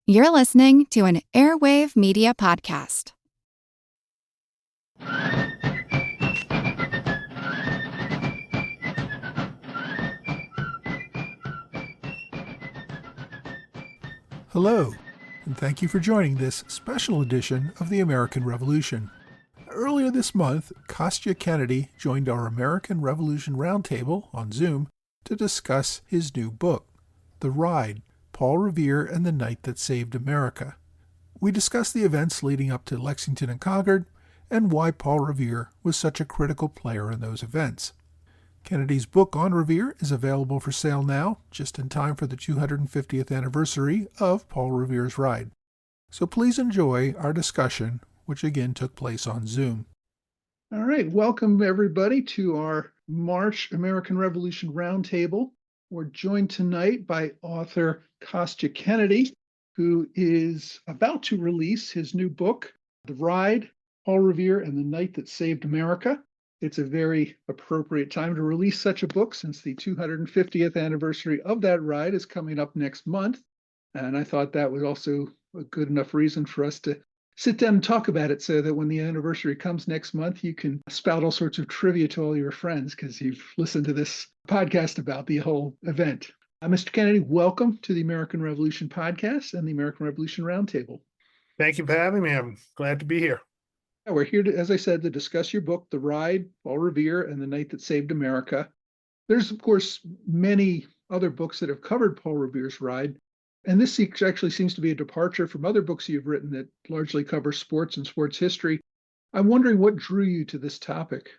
You're listening to an Airwave Media Podcast. Hello, and thank you for joining this special edition of the American Revolution. Earlier this month, Kostya Kennedy joined our American Revolution Roundtable on Zoom to discuss his new book, The Ride, Paul Revere and the Night That Saved America. We discussed the events leading up to Lexington and Concord and why Paul Revere was such a critical player in those events. Kennedy's book on Revere is available for sale now, just in time for the 250th anniversary of Paul Revere's Ride. So please enjoy our discussion, which again took place on Zoom. All right, welcome everybody to our March American Revolution Roundtable. We're joined tonight by author Kostya Kennedy, who is about to release his new book, The Ride, Paul Revere and the Night That Saved America. It's a very appropriate time to release such a book since the 250th anniversary of that ride is coming up next month. And I thought that was also a good enough reason for us to sit down and talk about it so that when the anniversary comes next month, you can spout all sorts of trivia to all your friends because you've listened to this podcast about the whole event. Mr. Kennedy, welcome to the American Revolution Podcast and the American Revolution Roundtable. Thank you for having me. I'm glad to be here. We're here, to, as I said, to discuss your book, The Ride, Paul Revere and the Night That Saved America. There's, of course, many other books that have covered Paul Revere's Ride, and this actually seems to be a departure from other books you've written that largely cover sports and sports history. I'm wondering what drew you to this topic.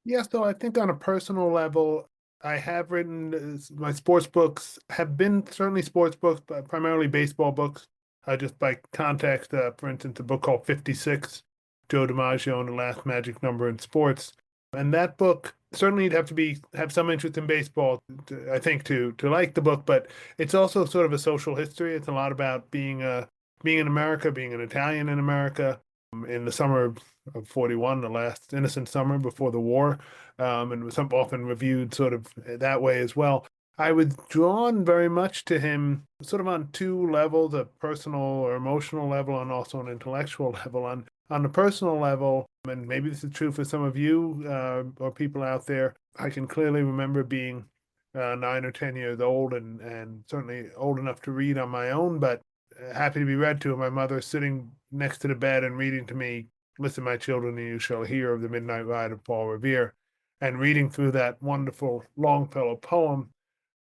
Yeah, so I think on a personal level, I have written, my sports books have been certainly sports books, but primarily baseball books, just by context. For instance, a book called 56, Joe DiMaggio and the Last Magic Number in Sports. And that book, certainly you'd have to have some interest in baseball, I think, to like the book, but it's also sort of a social history. It's a lot about being in America, being an Italian in America in the summer of 41, the last innocent summer before the war, and was often reviewed sort of that way as well. I was drawn very much to him sort of on two levels, a personal or emotional level and also an intellectual level. On the personal level, and maybe this is true for some of you or people out there, I can clearly remember being 9 or 10 years old and certainly old enough to read on my own, but happy to be read to. My mother sitting next to the bed and reading to me, "Listen, my children, and you shall hear of the midnight ride of Paul Revere," and reading through that wonderful Longfellow poem,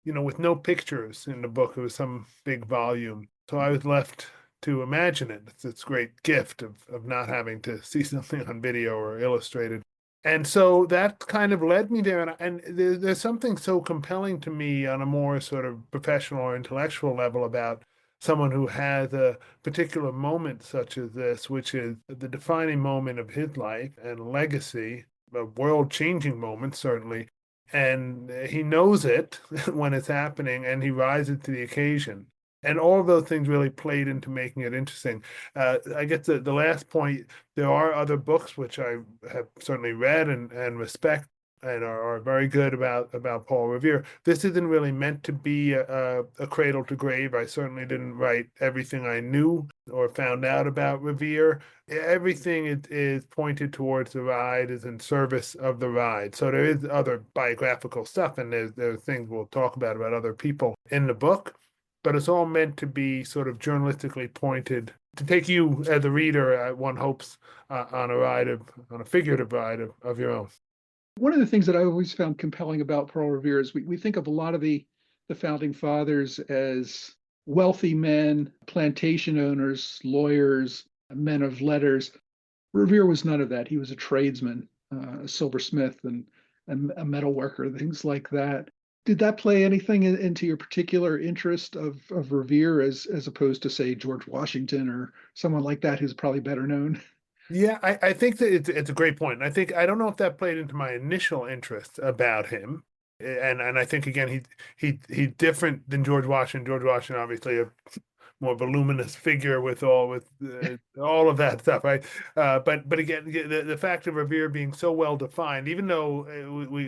with no pictures in the book. It was some big volume. So I was left to imagine it. It's this great gift of not having to see something on video or illustrated. And so that kind of led me there. And there's something so compelling to me on a more sort of professional or intellectual level about someone who has a particular moment such as this, which is the defining moment of his life and legacy, a world-changing moment, certainly. And he knows it when it's happening, and he rises to the occasion. And all of those things really played into making it interesting. I guess the last point, there are other books which I have certainly read and respect and are very good about Paul Revere. This isn't really meant to be a cradle to grave. I certainly didn't write everything I knew or found out about Revere. Everything is pointed towards the ride, is in service of the ride. So there is other biographical stuff, and there's things we'll talk about other people in the book. But it's all meant to be sort of journalistically pointed to take you as a reader, one hopes, on a figurative ride of your own. One of the things that I always found compelling about Paul Revere is we think of a lot of the founding fathers as wealthy men, plantation owners, lawyers, men of letters. Revere was none of that. He was a tradesman, a silversmith and a metal worker, things like that. Did that play anything into your particular interest of Revere as opposed to, say, George Washington or someone like that who's probably better known? Yeah, I think that it's a great point. I don't know if that played into my initial interest about him. And I think, again, he's different than George Washington. George Washington, obviously, a more voluminous figure with all of that stuff, right? But again, the fact of Revere being so well defined, even though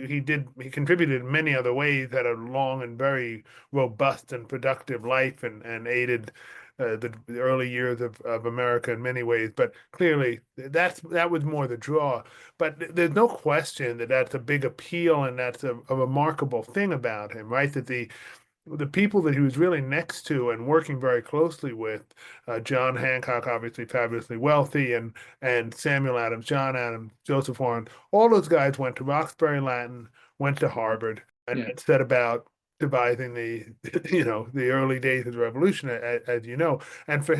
he contributed in many other ways, had a long and very robust and productive life, and aided the early years of America in many ways. But clearly, that was more the draw. But there's no question that that's a big appeal, and that's a remarkable thing about him, right? That the people that he was really next to and working very closely with, John Hancock, obviously fabulously wealthy, and Samuel Adams, John Adams, Joseph Warren, all those guys went to Roxbury Latin, went to Harvard, Yeah. and set about devising the early days of the revolution, as you know. And for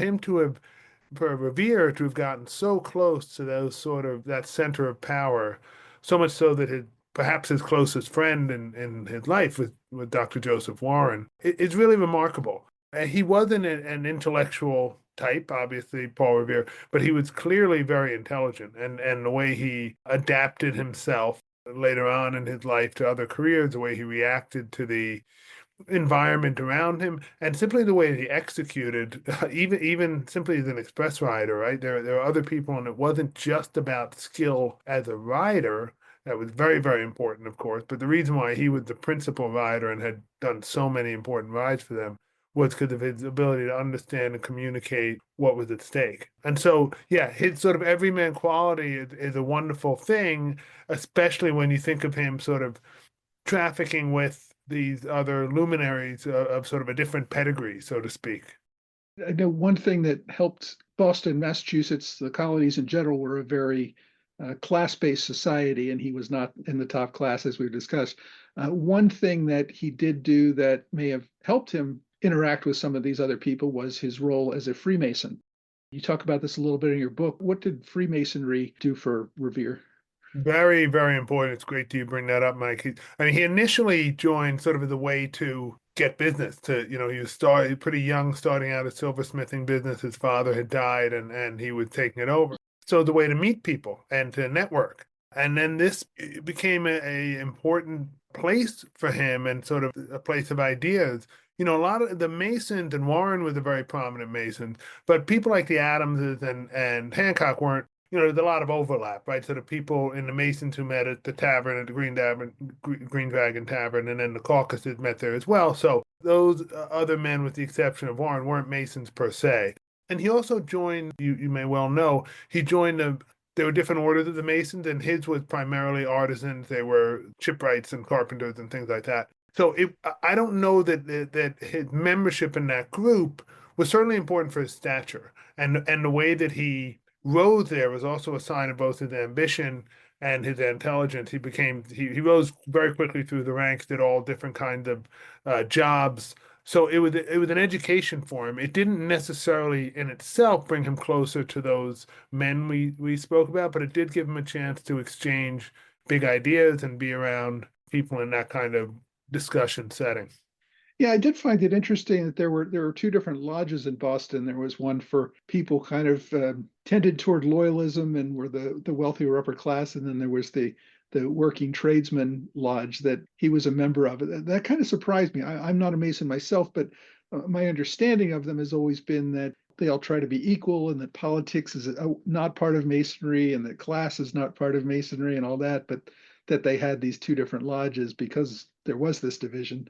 Revere to have gotten so close to those sort of that center of power, so much so that perhaps his closest friend in his life with Dr. Joseph Warren, it's really remarkable. He wasn't an intellectual type, obviously, Paul Revere, but he was clearly very intelligent, and the way he adapted himself later on in his life to other careers, the way he reacted to the environment around him, and simply the way he executed, even simply as an express rider, right? There are other people, and it wasn't just about skill as a rider. That was very, very important, of course. But the reason why he was the principal rider and had done so many important rides for them was because of his ability to understand and communicate what was at stake. And so, yeah, his sort of everyman quality is a wonderful thing, especially when you think of him sort of trafficking with these other luminaries of sort of a different pedigree, so to speak. I know one thing that helped Boston, Massachusetts, the colonies in general were a very class-based society, and he was not in the top class, as we've discussed. One thing that he did do that may have helped him interact with some of these other people was his role as a Freemason. You talk about this a little bit in your book. What did Freemasonry do for Revere? Very, very important. It's great you bring that up, Mike. He initially joined sort of as a way to get business. He was pretty young, starting out a silversmithing business. His father had died, and he was taking it over. So the way to meet people and to network. And then this became a important place for him, and sort of a place of ideas. A lot of the Masons, and Warren was a very prominent Mason, but people like the Adamses and Hancock weren't. There's a lot of overlap, right? So the people in the Masons who met at the tavern, at the Green Dragon Tavern, and then the Caucasus met there as well. So those other men, with the exception of Warren, weren't Masons per se. And he also joined, you may well know, he joined there were different orders of the Masons, and his was primarily artisans. They were shipwrights and carpenters and things like that. So I don't know that his membership in that group was certainly important for his stature, and the way that he rose there was also a sign of both his ambition and his intelligence. He rose very quickly through the ranks, did all different kinds of jobs. So it was an education for him. It didn't necessarily in itself bring him closer to those men we spoke about, but it did give him a chance to exchange big ideas and be around people in that kind of discussion setting. Yeah, I did find it interesting that there were two different lodges in Boston. There was one for people kind of tended toward loyalism and were the wealthy or upper class, and then there was the working tradesman lodge that he was a member of. That kind of surprised me. I'm not a Mason myself, but my understanding of them has always been that they all try to be equal, and that politics is not part of Masonry, and that class is not part of Masonry, and all that. But that they had these two different lodges because there was this division.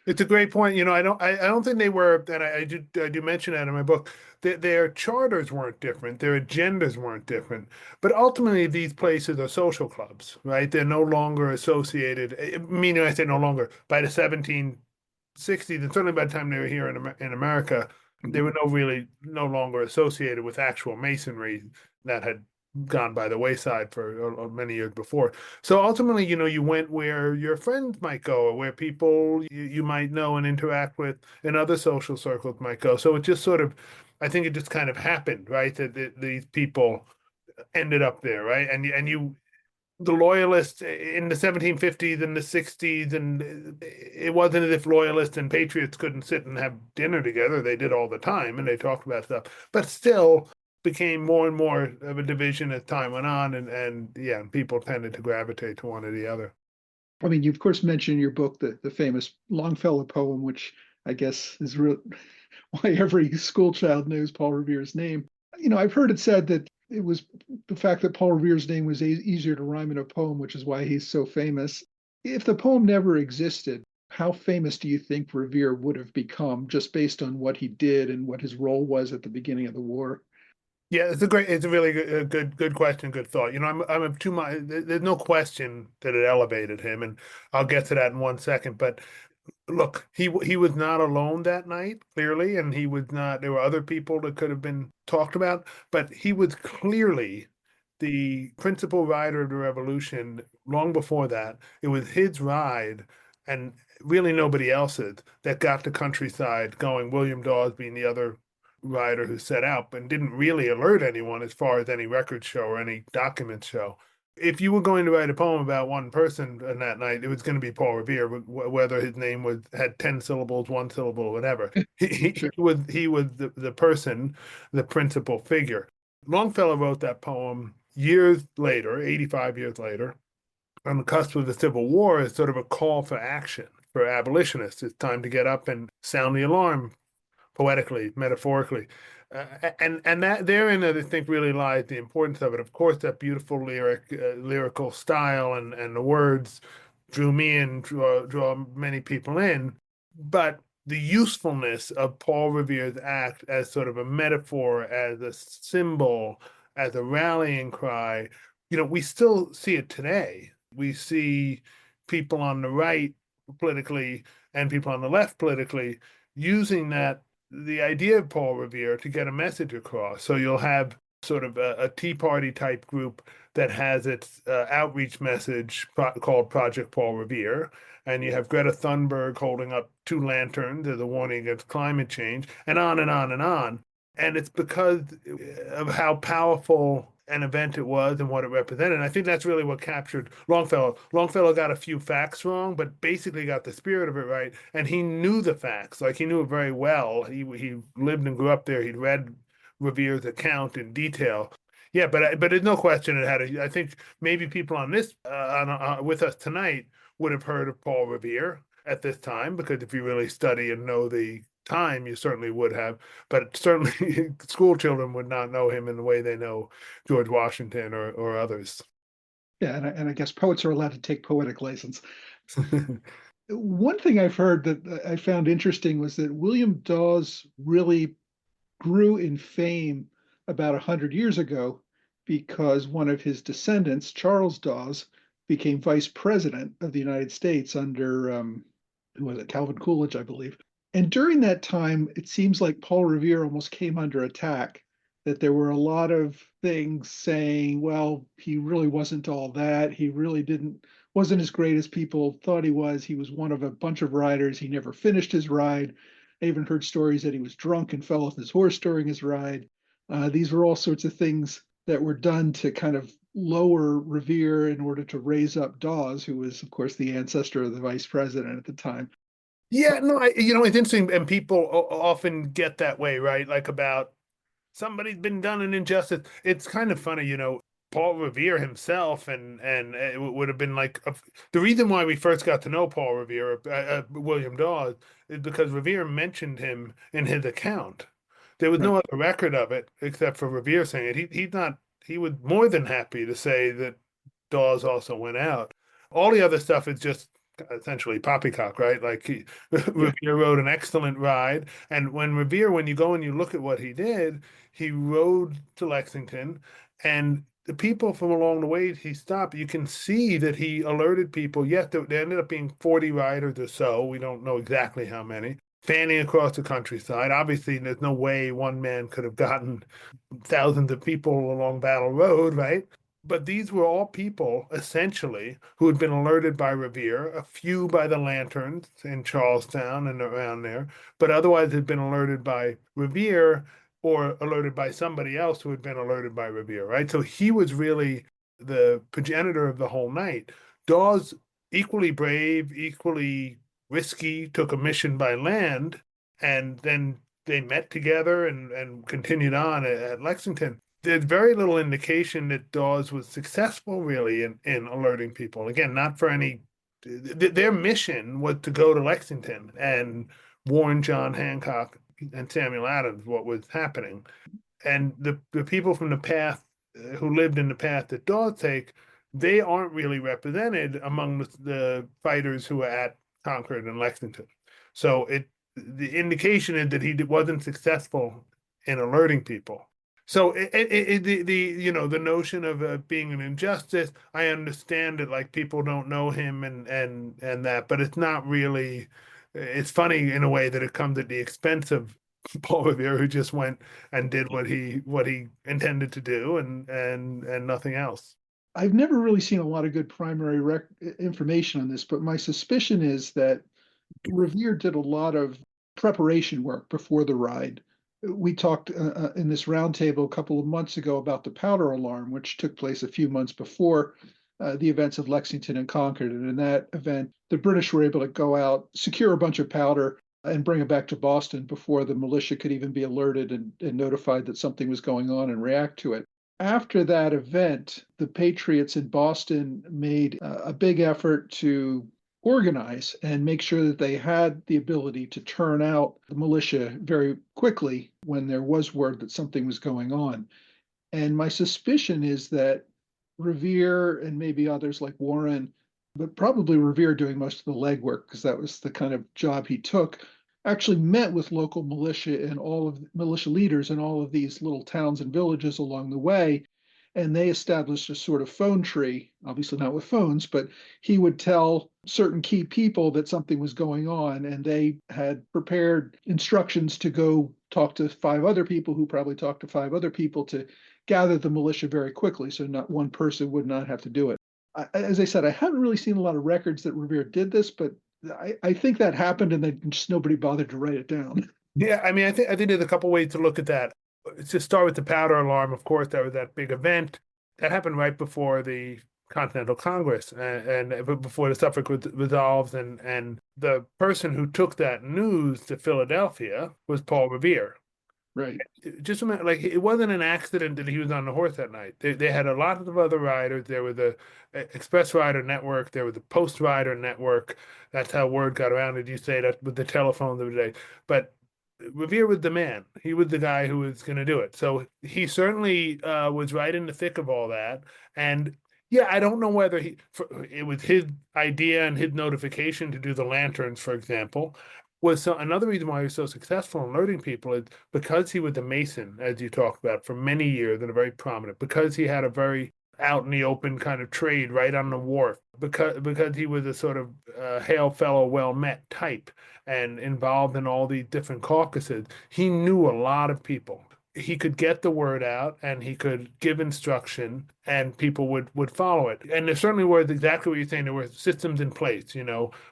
It's a great point. I don't think they were, and I do mention that in my book, that their charters weren't different, their agendas weren't different, but ultimately these places are social clubs, right? They're no longer associated, meaning I say no longer, by the 1760s, and certainly by the time they were here in America, they were no longer associated with actual masonry that had gone by the wayside for many years before. So ultimately, you went where your friends might go, or where people you might know and interact with in other social circles might go. So it just sort of, I think it just kind of happened, right? That these people ended up there, right? The loyalists in the 1750s and the 60s, and it wasn't as if loyalists and patriots couldn't sit and have dinner together. They did all the time, and they talked about stuff, but still became more and more of a division as time went on, and people tended to gravitate to one or the other. I mean, you of course mentioned in your book the famous Longfellow poem, which I guess is why every school child knows Paul Revere's name. I've heard it said that it was the fact that Paul Revere's name was easier to rhyme in a poem, which is why he's so famous. If the poem never existed, how famous do you think Revere would have become just based on what he did and what his role was at the beginning of the war? Yeah, it's a really good question, good thought. I'm of two minds. There's no question that it elevated him, and I'll get to that in 1 second. But look, he was not alone that night, clearly, and he was not. There were other people that could have been talked about, but he was clearly the principal rider of the revolution. Long before that, it was his ride, and really nobody else's, that got the countryside going. William Dawes being the other rider who set out, and didn't really alert anyone as far as any records show or any documents show. If you were going to write a poem about one person on that night, it was going to be Paul Revere, whether his name had 10 syllables, one syllable, whatever. Sure. He was the person, the principal figure. Longfellow wrote that poem years later, 85 years later, on the cusp of the Civil War, as sort of a call for action for abolitionists. It's time to get up and sound the alarm, poetically, metaphorically. And that therein, I think, really lies the importance of it. Of course, that beautiful lyrical style and the words drew me in, draw many people in. But the usefulness of Paul Revere's act as sort of a metaphor, as a symbol, as a rallying cry, we still see it today. We see people on the right politically and people on the left politically using the idea of Paul Revere to get a message across. So you'll have sort of a Tea Party type group that has its outreach message called Project Paul Revere. And you have Greta Thunberg holding up two lanterns as a warning against climate change, and on and on and on. And it's because of how powerful an event it was and what it represented. And I think that's really what captured Longfellow. Longfellow got a few facts wrong, but basically got the spirit of it right. And he knew the facts, like he knew it very well. He lived and grew up there. He'd read Revere's account in detail. Yeah, but there's no question it had I think maybe people on this with us tonight would have heard of Paul Revere at this time, because if you really study and know the time, you certainly would have. But certainly school children would not know him in the way they know George Washington or others. Yeah, and I guess poets are allowed to take poetic license. One thing I've heard that I found interesting was that William Dawes really grew in fame about 100 years ago because one of his descendants, Charles Dawes, became vice president of the United States under, who was it, Calvin Coolidge, I believe. And during that time, it seems like Paul Revere almost came under attack, that there were a lot of things saying, well, he really wasn't all that. He really wasn't as great as people thought he was. He was one of a bunch of riders. He never finished his ride. I even heard stories that he was drunk and fell off his horse during his ride. These were all sorts of things that were done to kind of lower Revere in order to raise up Dawes, who was, of course, the ancestor of the vice president at the time. Yeah, no, it's interesting, and people often get that way, right? Like about somebody's been done an injustice. It's kind of funny, Paul Revere himself, and it would have been like the reason why we first got to know Paul Revere, William Dawes, is because Revere mentioned him in his account. There was no other record of it except for Revere saying it. He was more than happy to say that Dawes also went out. All the other stuff is just essentially poppycock, right? Like Revere rode an excellent ride. And when you go and you look at what he did, he rode to Lexington, and the people from along the way he stopped, you can see that he alerted people. Yes, there ended up being 40 riders or so. We don't know exactly how many, fanning across the countryside. Obviously, there's no way one man could have gotten thousands of people along Battle Road, right? But these were all people, essentially, who had been alerted by Revere, a few by the lanterns in Charlestown and around there, but otherwise had been alerted by Revere or alerted by somebody else who had been alerted by Revere, right? So he was really the progenitor of the whole night. Dawes, equally brave, equally risky, took a mission by land, and then they met together and continued on at Lexington. There's very little indication that Dawes was successful really in alerting people. Again, not for any, their mission was to go to Lexington and warn John Hancock and Samuel Adams what was happening. And the people from the path who lived in the path that Dawes take, they aren't really represented among the fighters who are at Concord and Lexington. So the indication is that he wasn't successful in alerting people. So the notion of being an injustice, I understand it. Like people don't know him and that, but it's not really. It's funny in a way that it comes at the expense of Paul Revere, who just went and did what he intended to do and nothing else. I've never really seen a lot of good primary information on this, but my suspicion is that Revere did a lot of preparation work before the ride. We talked in this roundtable a couple of months ago about the powder alarm, which took place a few months before the events of Lexington and Concord. And in that event, the British were able to go out, secure a bunch of powder, and bring it back to Boston before the militia could even be alerted and notified that something was going on and react to it. After that event, the Patriots in Boston made a big effort to organize and make sure that they had the ability to turn out the militia very quickly when there was word that something was going on. And my suspicion is that Revere and maybe others like Warren, but probably Revere doing most of the legwork because that was the kind of job he took, actually met with local militia and all of militia leaders in all of these little towns and villages along the way. And they established a sort of phone tree, obviously not with phones, but he would tell certain key people that something was going on. And they had prepared instructions to go talk to 5 other people who probably talked to 5 other people to gather the militia very quickly. So not one person would not have to do it. As I said, I haven't really seen a lot of records that Revere did this, but I think that happened and then just nobody bothered to write it down. Yeah, I mean, I think there's a couple ways to look at that. To start with the powder alarm, of course, that was that big event that happened right before the Continental Congress and before the Suffolk resolves, and the person who took that news to Philadelphia was Paul Revere. Right. Just remember, like, it wasn't an accident that he was on the horse that night. They had a lot of other riders. There was the Express Rider Network. There was the Post Rider Network. That's how word got around. Did you say that with the telephones of the day? But Revere was the man. He was the guy who was going to do it. So he certainly was right in the thick of all that. And yeah, I don't know whether it was his idea and his notification to do the lanterns, for example. Another reason why he was so successful in alerting people is because he was a Mason, as you talked about, for many years and a very prominent, because he had a very out in the open kind of trade right on the wharf, because he was a sort of hail fellow, well met type and involved in all these different caucuses. He knew a lot of people. He could get the word out and he could give instruction and people would follow it. And there certainly was exactly what you're saying. There were systems in place,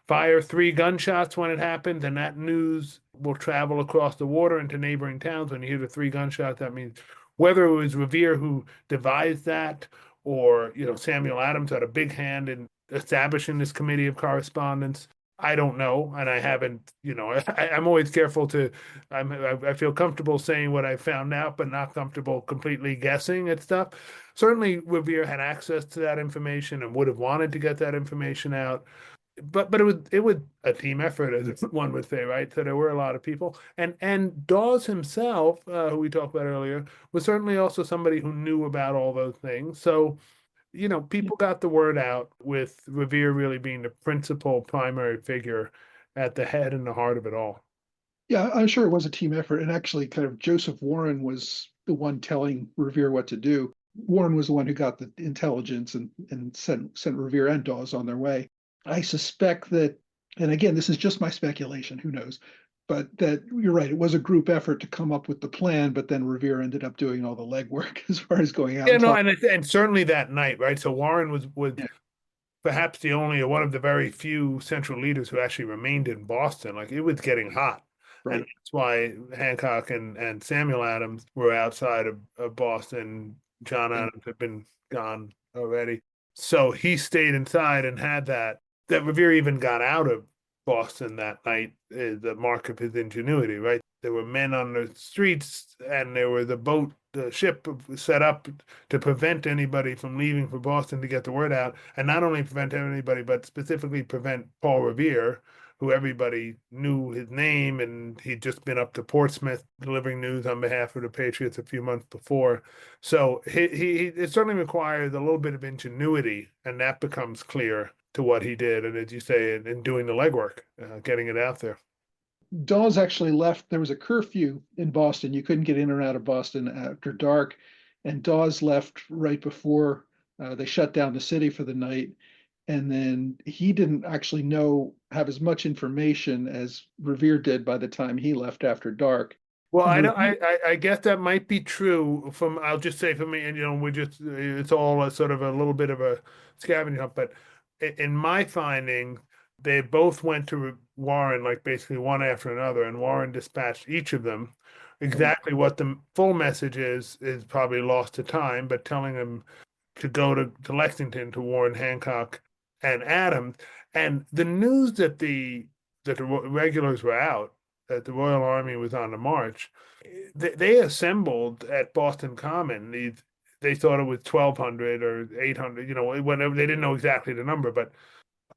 fire 3 gunshots when it happened, and that news will travel across the water into neighboring towns. When you hear the 3 gunshots, that means whether it was Revere who devised that or, Samuel Adams had a big hand in establishing this committee of correspondence. I don't know, and I haven't. I'm always careful I feel comfortable saying what I found out, but not comfortable completely guessing at stuff. Certainly, Revere had access to that information and would have wanted to get that information out. But it was a team effort, as one would say, right? So there were a lot of people, and Dawes himself, who we talked about earlier, was certainly also somebody who knew about all those things. So people got the word out with Revere really being the principal primary figure at the head and the heart of it all. Yeah, I'm sure it was a team effort. And actually, kind of Joseph Warren was the one telling Revere what to do. Warren was the one who got the intelligence and sent Revere and Dawes on their way. I suspect that, and again, this is just my speculation, who knows, but that you're right, it was a group effort to come up with the plan, but then Revere ended up doing all the legwork as far as going out. Yeah, no, and certainly that night, right? So Warren was Yeah. perhaps the only one of the very few central leaders who actually remained in Boston. Like, it was getting hot. Right. And that's why Hancock and Samuel Adams were outside of Boston. John Adams had been gone already. So he stayed inside and had that Revere even got out of Boston that night is the mark of his ingenuity, right? There were men on the streets and there was the ship set up to prevent anybody from leaving for Boston to get the word out. And not only prevent anybody, but specifically prevent Paul Revere, who everybody knew his name, and he'd just been up to Portsmouth delivering news on behalf of the Patriots a few months before. So it certainly requires a little bit of ingenuity, and that becomes clear to what he did, and as you say, in doing the legwork, getting it out there. Dawes actually left. There was a curfew in Boston. You couldn't get in or out of Boston after dark. And Dawes left right before they shut down the city for the night. And then he didn't actually have as much information as Revere did by the time he left after dark. Well, And I guess that might be true from, I'll just say for me, and it's all a sort of a little bit of a scavenger hunt, but in my finding, they both went to Warren, like basically one after another, and Warren dispatched each of them. Exactly what the full message is probably lost to time, but telling them to go to Lexington to warn Hancock and Adams. And the news that the regulars were out, that the Royal Army was on the march, they assembled at Boston Common. They thought it was 1,200 or 800, whatever. They didn't know exactly the number, but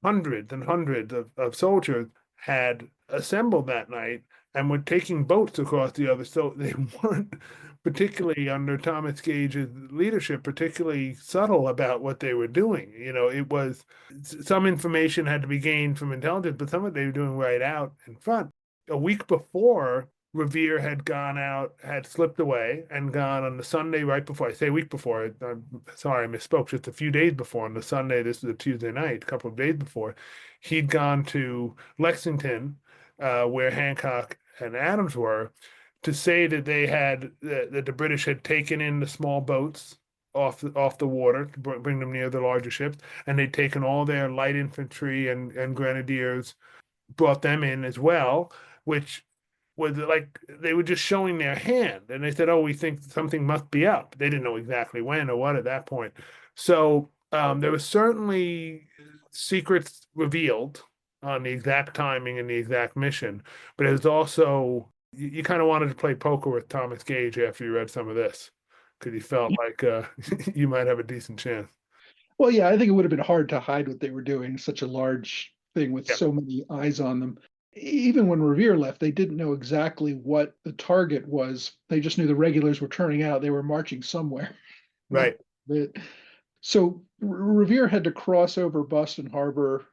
hundreds and hundreds of soldiers had assembled that night and were taking boats across the other. So they weren't particularly, under Thomas Gage's leadership, particularly subtle about what they were doing. It was, some information had to be gained from intelligence, but some of it they were doing right out in front. A week before, Revere had gone out, had slipped away, and gone on the Sunday right before. I say a week before. I'm sorry, I misspoke. Just a few days before. On the Sunday, this was a Tuesday night, a couple of days before, he'd gone to Lexington, where Hancock and Adams were, to say that that the British had taken in the small boats off the water to bring them near the larger ships, and they'd taken all their light infantry and grenadiers, brought them in as well, which was like they were just showing their hand, and they said, "Oh, we think something must be up." They didn't know exactly when or what at that point. So there was certainly secrets revealed on the exact timing and the exact mission, but it was also, you kind of wanted to play poker with Thomas Gage after you read some of this, because you felt like you might have a decent chance. Well, yeah, I think it would have been hard to hide what they were doing, such a large thing with so many eyes on them. Even when Revere left, they didn't know exactly what the target was. They just knew the regulars were turning out. They were marching somewhere. Right. So Revere had to cross over Boston Harbor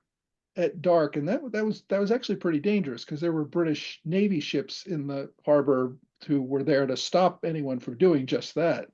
at dark, and that was actually pretty dangerous because there were British Navy ships in the harbor who were there to stop anyone from doing just that.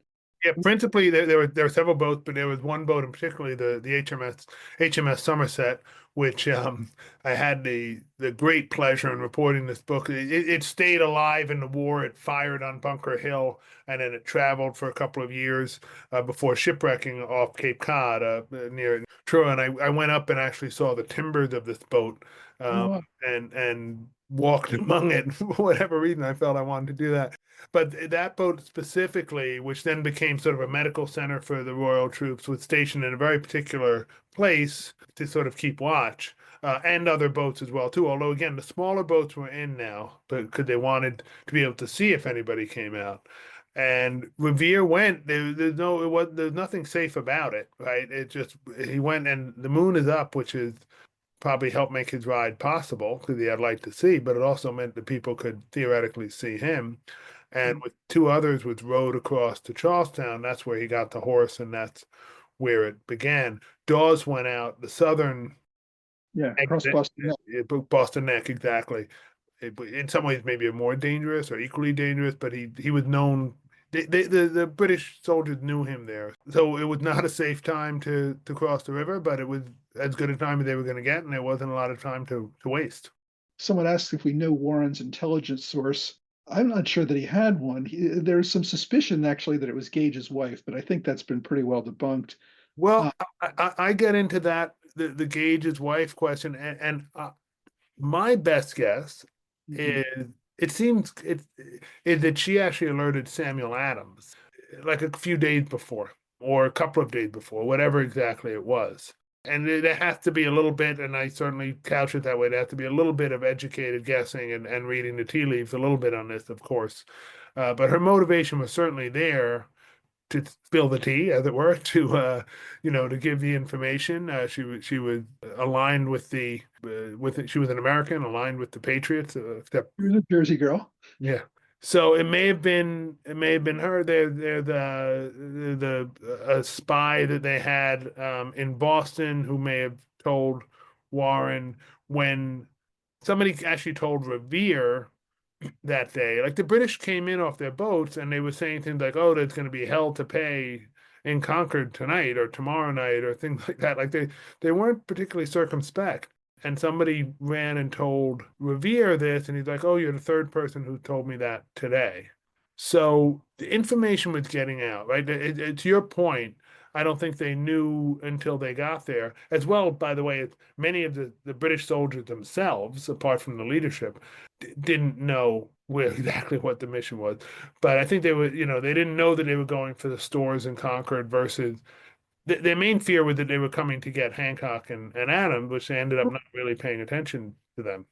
Yeah, principally there were several boats, but there was one boat in particular, the HMS Somerset, which I had the great pleasure in reporting this book. It stayed alive in the war. It fired on Bunker Hill, and then it traveled for a couple of years before shipwrecking off Cape Cod near Truro. And I went up and actually saw the timbers of this boat, and walked among it. For whatever reason, I felt I wanted to do that. But that boat specifically, which then became sort of a medical center for the Royal troops, was stationed in a very particular place to sort of keep watch, and other boats as well too. Although again, the smaller boats were in now, but because they wanted to be able to see if anybody came out. And Revere went. There's nothing safe about it, right? He went, and the moon is up, which is probably helped make his ride possible because he had light to see, but it also meant that people could theoretically see him. And with two others was rowed across to Charlestown. That's where he got the horse, and that's where it began. Dawes went out the southern, across Boston Neck. Boston Neck, exactly. In some ways, maybe more dangerous or equally dangerous, but he was known. The British soldiers knew him there, so it was not a safe time to cross the river, but it was as good a time as they were going to get, and there wasn't a lot of time to waste. Someone asked if we know Warren's intelligence source. I'm not sure that he had one. There's some suspicion actually that it was Gage's wife, but I think that's been pretty well debunked. Well, I get into that, the Gage's wife question, and my best guess is is that she actually alerted Samuel Adams like a few days before, or a couple of days before, whatever exactly it was. And there has to be a little bit, and I certainly couch it that way, there has to be a little bit of educated guessing and reading the tea leaves a little bit on this, of course. But her motivation was certainly there to spill the tea, as it were, to to give the information. She was aligned with she was an American, aligned with the Patriots, except she was a Jersey girl. Yeah. So it may have been her. They're the spy that they had in Boston, who may have told Warren when somebody actually told Revere that day. Like the British came in off their boats and they were saying things like, "Oh, there's going to be hell to pay in Concord tonight or tomorrow night," or things like that. Like they weren't particularly circumspect. And somebody ran and told Revere this, and he's like, "Oh, you're the third person who told me that today." So the information was getting out, right? To your point, I don't think they knew until they got there. As well, by the way, many of the British soldiers themselves, apart from the leadership, didn't know where exactly what the mission was. But I think they were, they didn't know that they were going for the stores in Concord versus their main fear was that they were coming to get Hancock and Adams, which they ended up not really paying attention to them.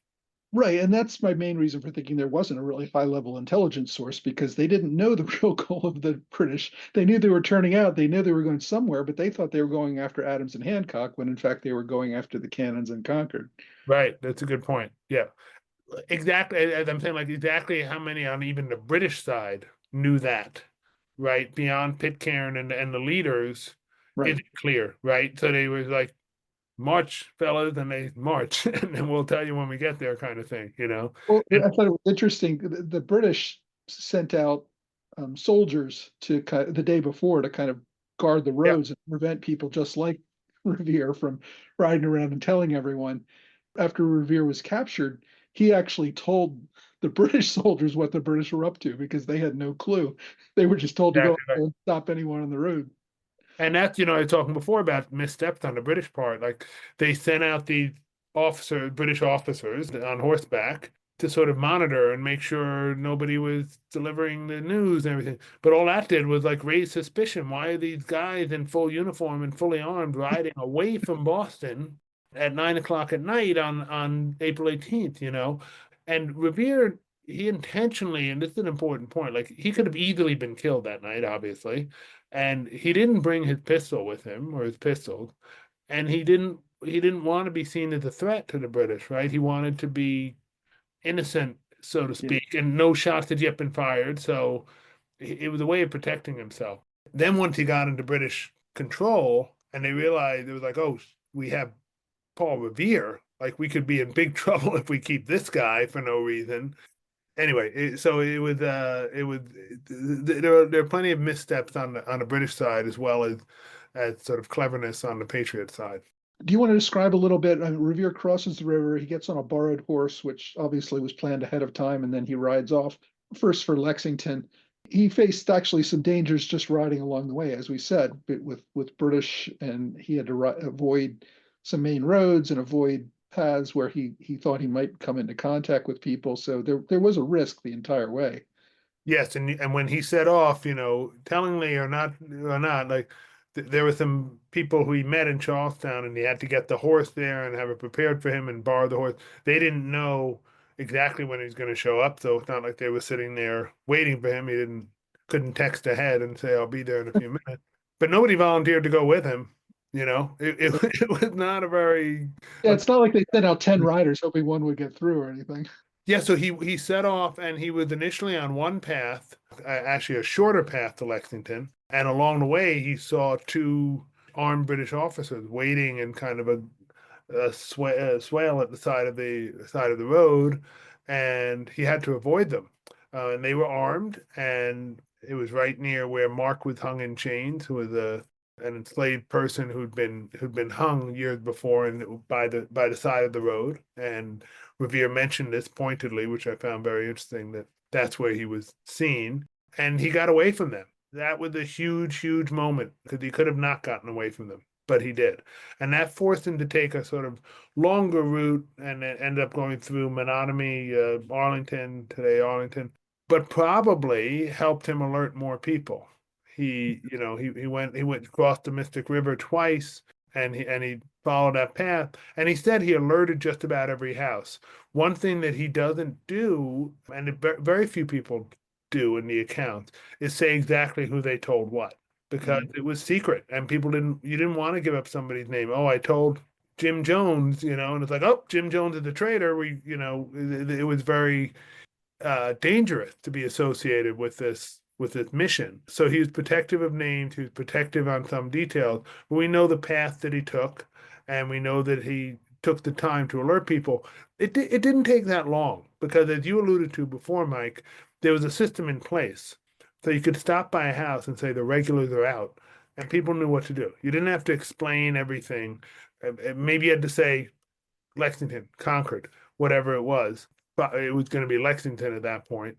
Right, and that's my main reason for thinking there wasn't a really high-level intelligence source, because they didn't know the real goal of the British. They knew they were turning out, they knew they were going somewhere, but they thought they were going after Adams and Hancock, when in fact they were going after the cannons in Concord. Right, that's a good point. Yeah, exactly. As I'm saying, like exactly how many on even the British side knew that, right? Beyond Pitcairn and the leaders, Right. isn't clear, right? So they was like, "March, fellas," and they march, and then we'll tell you when we get there, kind of thing, Well, And I thought it was interesting. The British sent out soldiers to the day before to kind of guard the yeah, roads and prevent people just like Revere from riding around and telling everyone. After Revere was captured, he actually told the British soldiers what the British were up to, because they had no clue. They were just told to go exactly right. and stop anyone on the road. And that's, I was talking before about missteps on the British part. Like they sent out these British officers on horseback to sort of monitor and make sure nobody was delivering the news and everything. But all that did was like raise suspicion. Why are these guys in full uniform and fully armed riding away from Boston at 9 o'clock at night on April 18th, And Revere, he intentionally, and this is an important point, like he could have easily been killed that night, obviously. And he didn't bring his pistol with him or his pistols. And he didn't want to be seen as a threat to the British, right? He wanted to be innocent, so to Yeah. speak, and no shots had yet been fired. So it was a way of protecting himself. Then once he got into British control and they realized it was like, oh, we have Paul Revere, like we could be in big trouble if we keep this guy for no reason. Anyway, so there are plenty of missteps on the British side as well as sort of cleverness on the Patriot side. Do you want to describe a little bit? Revere crosses the river. He gets on a borrowed horse, which obviously was planned ahead of time, and then he rides off first for Lexington. He faced actually some dangers just riding along the way, as we said, but with British, and he had to avoid some main roads and avoid paths where he thought he might come into contact with people. So there was a risk the entire way. Yes, and when he set off, tellingly or not, like there were some people who he met in Charlestown, and he had to get the horse there and have it prepared for him and borrow the horse. They didn't know exactly when he was going to show up, so it's not like they were sitting there waiting for him. He couldn't text ahead and say, "I'll be there in a few minutes." But nobody volunteered to go with him. It was not a very Yeah, it's not like they sent out 10 riders hoping one would get through or anything. Yeah, so he set off and he was initially on one path, actually a shorter path to Lexington. And along the way, he saw two armed British officers waiting in kind of a swale at the side of the road, and he had to avoid them. And they were armed, and it was right near where Mark was hung in chains, who was an enslaved person who'd been hung years before and by the side of the road. And Revere mentioned this pointedly, which I found very interesting, that that's where he was seen, and he got away from them. That was a huge, huge moment because he could have not gotten away from them, but he did. And that forced him to take a sort of longer route and ended up going through Menominee, Arlington, today Arlington, but probably helped him alert more people. He went across the Mystic River twice, and he followed that path. And he said he alerted just about every house. One thing that he doesn't do, and very few people do in the accounts, is say exactly who they told what, because it was secret and you didn't want to give up somebody's name. Oh, I told Jim Jones, and it's like, oh, Jim Jones is a traitor. It was very dangerous to be associated with this mission. So he was protective of names, he was protective on some details. But we know the path that he took, and we know that he took the time to alert people. It didn't take that long because, as you alluded to before, Mike, there was a system in place. So you could stop by a house and say the regulars are out, and people knew what to do. You didn't have to explain everything. Maybe you had to say Lexington, Concord, whatever it was. But it was going to be Lexington at that point,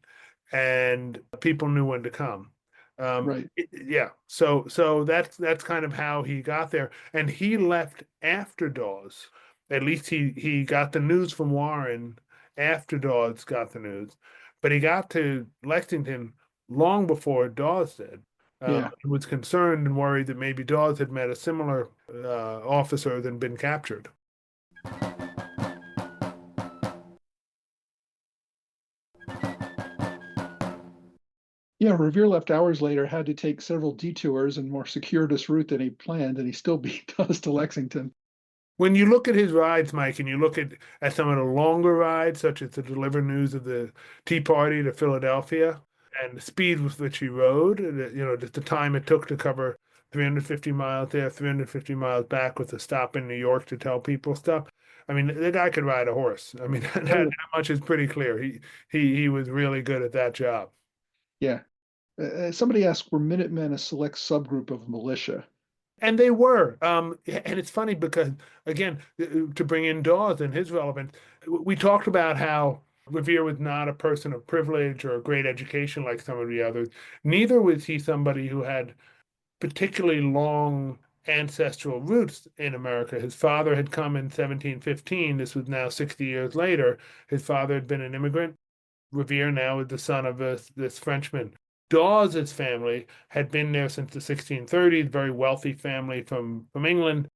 and people knew when to come. Right. Yeah. So that's kind of how he got there, and he left after Dawes. At least he got the news from Warren after Dawes got the news, but he got to Lexington long before Dawes did. Yeah. He was concerned and worried that maybe Dawes had met a similar officer than been captured. Yeah, Revere left hours later, had to take several detours and more circuitous route than he planned, and he still beat us to Lexington. When you look at his rides, Mike, and you look at some of the longer rides, such as to deliver news of the Tea Party to Philadelphia, and the speed with which he rode, just the time it took to cover 350 miles there, 350 miles back with a stop in New York to tell people stuff. I mean, the guy could ride a horse. I mean, that much is pretty clear. He was really good at that job. Yeah. Somebody asked, were Minutemen a select subgroup of militia? And they were. And it's funny because, again, to bring in Dawes and his relevance, we talked about how Revere was not a person of privilege or great education like some of the others. Neither was he somebody who had particularly long ancestral roots in America. His father had come in 1715. This was now 60 years later. His father had been an immigrant. Revere now is the son of this Frenchman. Dawes's family had been there since the 1630s, very wealthy family from England.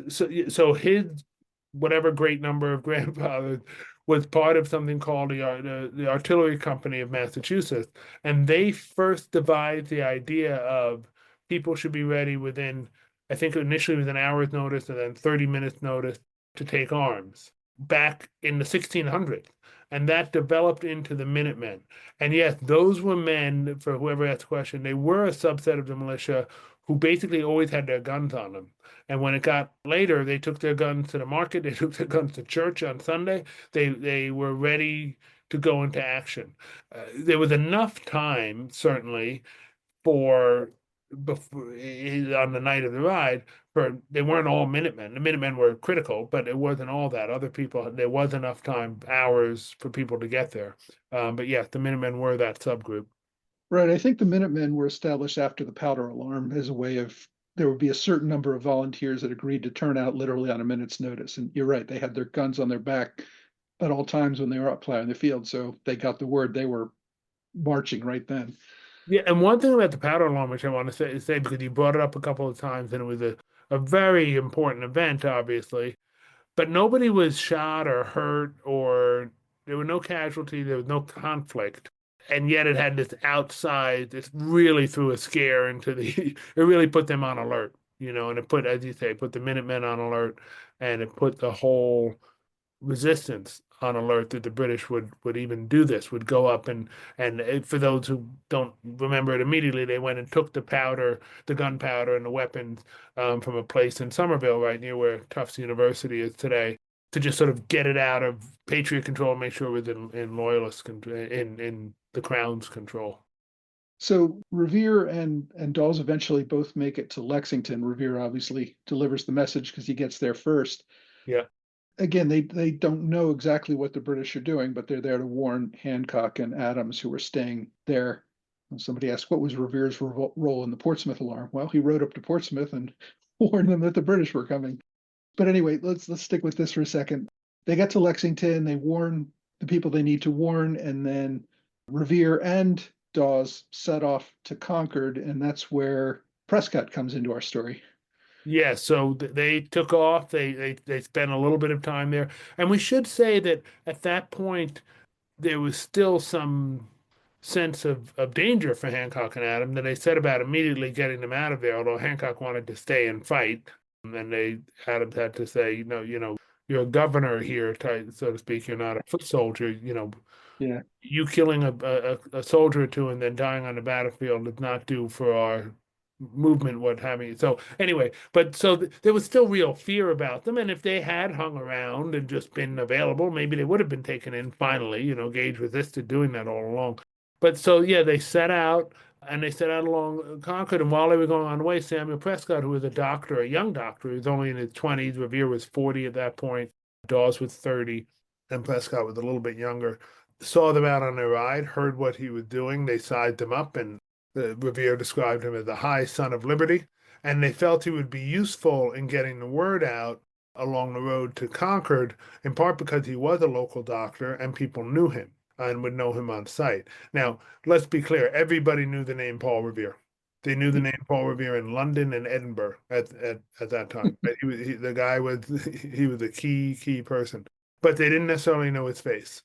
So his whatever great number of grandfathers was part of something called the Artillery Company of Massachusetts, and they first devised the idea of people should be ready within, I think initially it was an hour's notice and then 30 minutes notice to take arms back in the 1600s. And that developed into the Minutemen. And yes, those were men, for whoever asked the question, they were a subset of the militia who basically always had their guns on them. And when it got later, they took their guns to the market, they took their guns to church on Sunday. They were ready to go into action. There was enough time, certainly, for before on the night of the ride. For they weren't all Minutemen. The Minutemen were critical, but it wasn't all that. Other people, there was enough time, hours for people to get there. But yes, the Minutemen were that subgroup. Right. I think the Minutemen were established after the powder alarm as a way of, there would be a certain number of volunteers that agreed to turn out literally on a minute's notice. And you're right, they had their guns on their back at all times when they were out plowing the field. So they got the word, they were marching right then. Yeah, and one thing about the powder alarm, which I want to say because you brought it up a couple of times, and it was a very important event, obviously, but nobody was shot or hurt, or there were no casualties, there was no conflict. And yet it had this outside, this really threw a scare into the, it really put them on alert, and it put, as you say, put the Minutemen on alert, and it put the whole resistance on alert that the British would even do this, would go up and for those who don't remember it immediately, they went and took the powder, the gunpowder and the weapons from a place in Somerville, right near where Tufts University is today, to just sort of get it out of Patriot control, make sure it was in Loyalist control, in the Crown's control. So Revere and Dawes eventually both make it to Lexington. Revere obviously delivers the message because he gets there first. Yeah. Again, they don't know exactly what the British are doing, but they're there to warn Hancock and Adams, who were staying there. And somebody asked, what was Revere's role in the Portsmouth alarm? Well, he rode up to Portsmouth and warned them that the British were coming. But anyway, let's stick with this for a second. They get to Lexington, they warn the people they need to warn, and then Revere and Dawes set off to Concord, and that's where Prescott comes into our story. Yeah, so they took off. They spent a little bit of time there, and we should say that at that point there was still some sense of danger for Hancock and Adams. That they set about immediately getting them out of there. Although Hancock wanted to stay and fight, and Adams had to say, you're a governor here, so to speak. You're not a foot soldier. Yeah. You killing a soldier or two and then dying on the battlefield does not do for our movement, what have you. So anyway, but so there was still real fear about them. And if they had hung around and just been available, maybe they would have been taken in finally. Gage resisted doing that all along. But so, yeah, they set out and they set out along Concord. And while they were going on the way, Samuel Prescott, who was a doctor, a young doctor, he was only in his 20s. Revere was 40 at that point. Dawes was 30, and Prescott was a little bit younger. Saw them out on their ride, heard what he was doing. They sized him up, and Revere described him as the high son of liberty. And they felt he would be useful in getting the word out along the road to Concord, in part because he was a local doctor and people knew him and would know him on sight. Now, let's be clear, everybody knew the name Paul Revere. They knew the name Paul Revere in London and Edinburgh at that time. The guy was he was a key person, but they didn't necessarily know his face,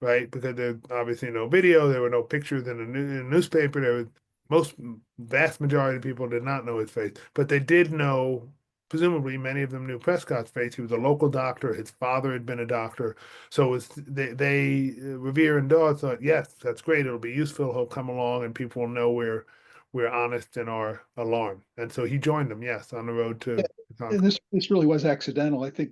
right? Because there's obviously no video, there were no pictures in the newspaper. There was vast majority of people did not know his face, but they did know. Presumably, many of them knew Prescott's face. He was a local doctor. His father had been a doctor. So it was, Revere and Dawes thought, yes, that's great. It'll be useful. He'll come along and people will know we're honest in our alarm. And so he joined them, yes, on the road to And this really was accidental. I think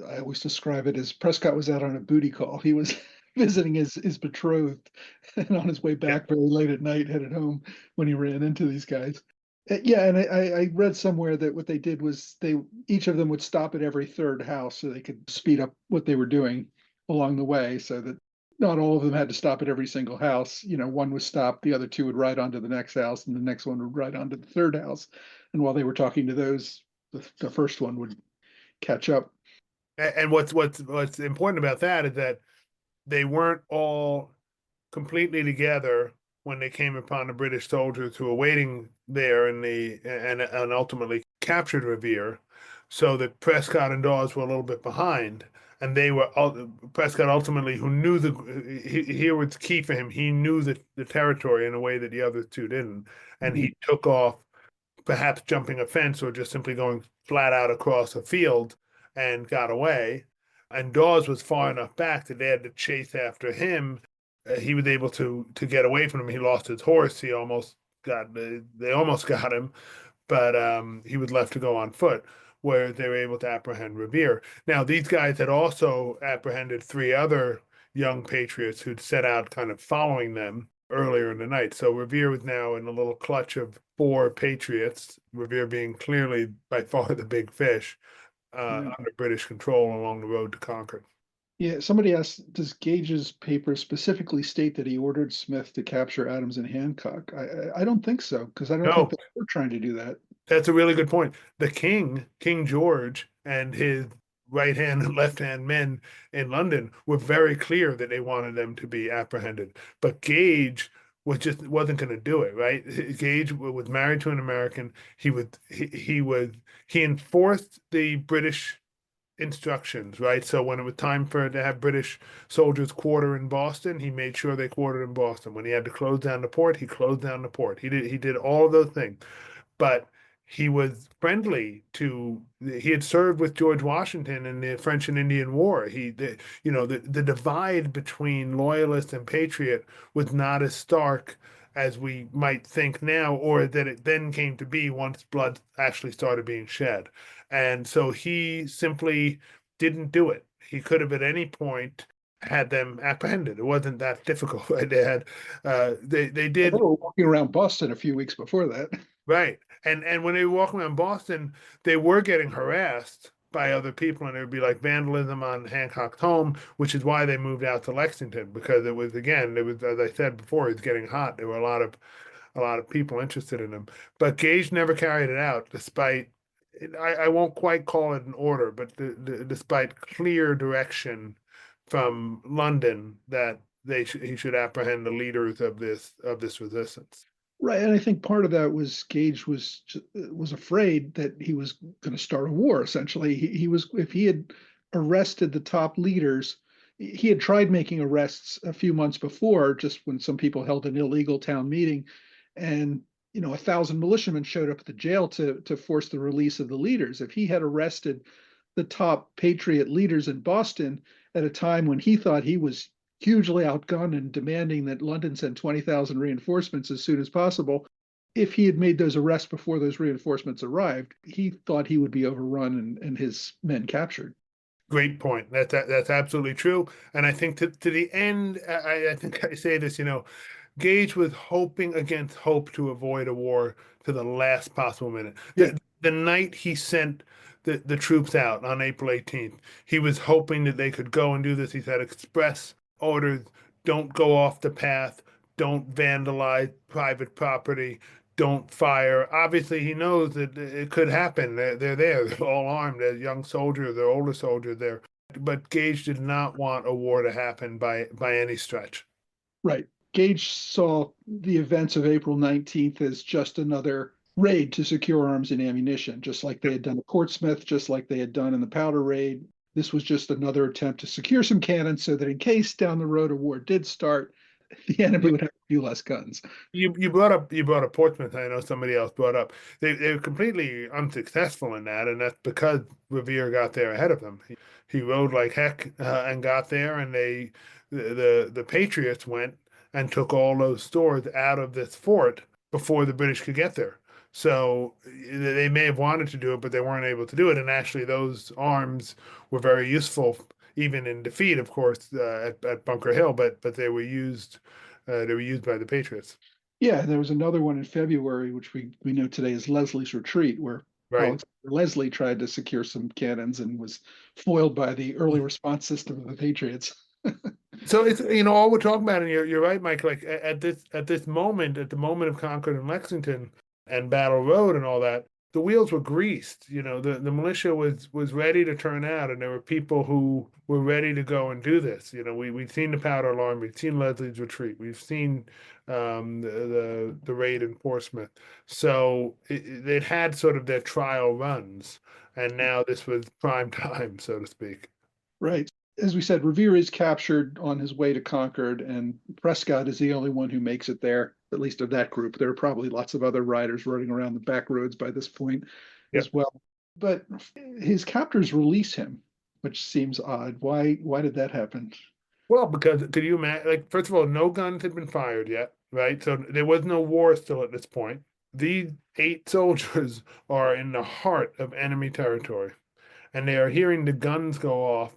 I always describe it as Prescott was out on a booty call. He was visiting his betrothed, and on his way back very late at night, headed home when he ran into these guys. Yeah, and I read somewhere that what they did was each of them would stop at every third house so they could speed up what they were doing along the way, so that not all of them had to stop at every single house. One was stopped, the other two would ride on to the next house, and the next one would ride on to the third house. And while they were talking to those, the first one would catch up. And what's important about that is that they weren't all completely together when they came upon the British soldiers who were waiting there and ultimately captured Revere, so that Prescott and Dawes were a little bit behind. And they were Prescott ultimately, who knew here was key for him. He knew the territory in a way that the other two didn't, and he took off, perhaps jumping a fence or just simply going flat out across a field, and got away. And Dawes was far enough back that they had to chase after him. He was able to get away from him. He lost his horse. They almost got him, but he was left to go on foot, where they were able to apprehend Revere. Now, these guys had also apprehended 3 other young patriots who'd set out kind of following them earlier in the night. So Revere was now in a little clutch of 4 patriots, Revere being clearly by far the big fish, under British control along the road to Concord. Yeah, somebody asked, does Gage's paper specifically state that he ordered Smith to capture Adams and Hancock? I don't think so, because I don't think they were trying to do that. That's a really good point. The King George, and his right hand and left hand men in London were very clear that they wanted them to be apprehended. But Gage wasn't going to do it, right? Gage was married to an American. He enforced the British instructions, right? So when it was time to have British soldiers quarter in Boston, he made sure they quartered in Boston. When he had to close down the port, he closed down the port. He did all of those things. But he was friendly he had served with George Washington in the French and Indian War. The divide between loyalist and patriot was not as stark as we might think now, or that it then came to be once blood actually started being shed. And so he simply didn't do it. He could have at any point had them apprehended. It wasn't that difficult. Right? They did. They were walking around Boston a few weeks before that. Right. And when they were walking around Boston, they were getting harassed by other people, and it would be like vandalism on Hancock's home, which is why they moved out to Lexington, because it was, as I said before, it's getting hot. There were a lot of people interested in him. But Gage never carried it out, despite, I won't quite call it an order, but despite clear direction from London that he should apprehend the leaders of this resistance. Right, and I think part of that was Gage was afraid that he was going to start a war. Essentially, if he had arrested the top leaders, he had tried making arrests a few months before, just when some people held an illegal town meeting, and 1,000 militiamen showed up at the jail to force the release of the leaders. If he had arrested the top patriot leaders in Boston at a time when he thought he was hugely outgunned and demanding that London send 20,000 reinforcements as soon as possible, if he had made those arrests before those reinforcements arrived, he thought he would be overrun and his men captured. Great point. That's absolutely true. And I think to the end, I think I say this, Gage was hoping against hope to avoid a war to the last possible minute. Yeah. The night he sent the troops out on April 18th, he was hoping that they could go and do this. He said express orders, don't go off the path, don't vandalize private property, don't fire. Obviously, he knows that it could happen. They're there. They're all armed. They're young soldiers. They're older soldiers there. But Gage did not want a war to happen by any stretch. Right. Gage saw the events of April 19th as just another raid to secure arms and ammunition, just like they had done at Portsmouth, just like they had done in the Powder Raid. This was just another attempt to secure some cannons so that in case down the road a war did start, the enemy would have a few less guns. You brought up Portsmouth. I know somebody else brought up they were completely unsuccessful in that, and that's because Revere got there ahead of them. He rode like heck and got there, and the Patriots went and took all those stores out of this fort before the British could get there. So they may have wanted to do it, but they weren't able to do it. And actually, those arms were very useful, even in defeat, of course, at Bunker Hill. But they were used. They were used by the Patriots. Yeah, there was another one in February, which we know today is Leslie's Retreat, where Right. Alexander Leslie tried to secure some cannons and was foiled by the early response system of the Patriots. So it's all we're talking about, and you're right, Mike. Like at this moment, at the moment of Concord and Lexington and Battle Road and all that, the wheels were greased. The militia was ready to turn out, and there were people who were ready to go and do this. We'd seen the powder alarm, we'd seen Leslie's Retreat, we've seen the raid in Portsmouth. So it had sort of their trial runs, and now this was prime time, so to speak. Right. As we said, Revere is captured on his way to Concord, and Prescott is the only one who makes it there, at least of that group. There are probably lots of other riders running around the back roads by this point as well. But his captors release him, which seems odd. Why did that happen? Well, because could you imagine, like, first of all, no guns had been fired yet, right? So there was no war still at this point. These 8 soldiers are in the heart of enemy territory, and they are hearing the guns go off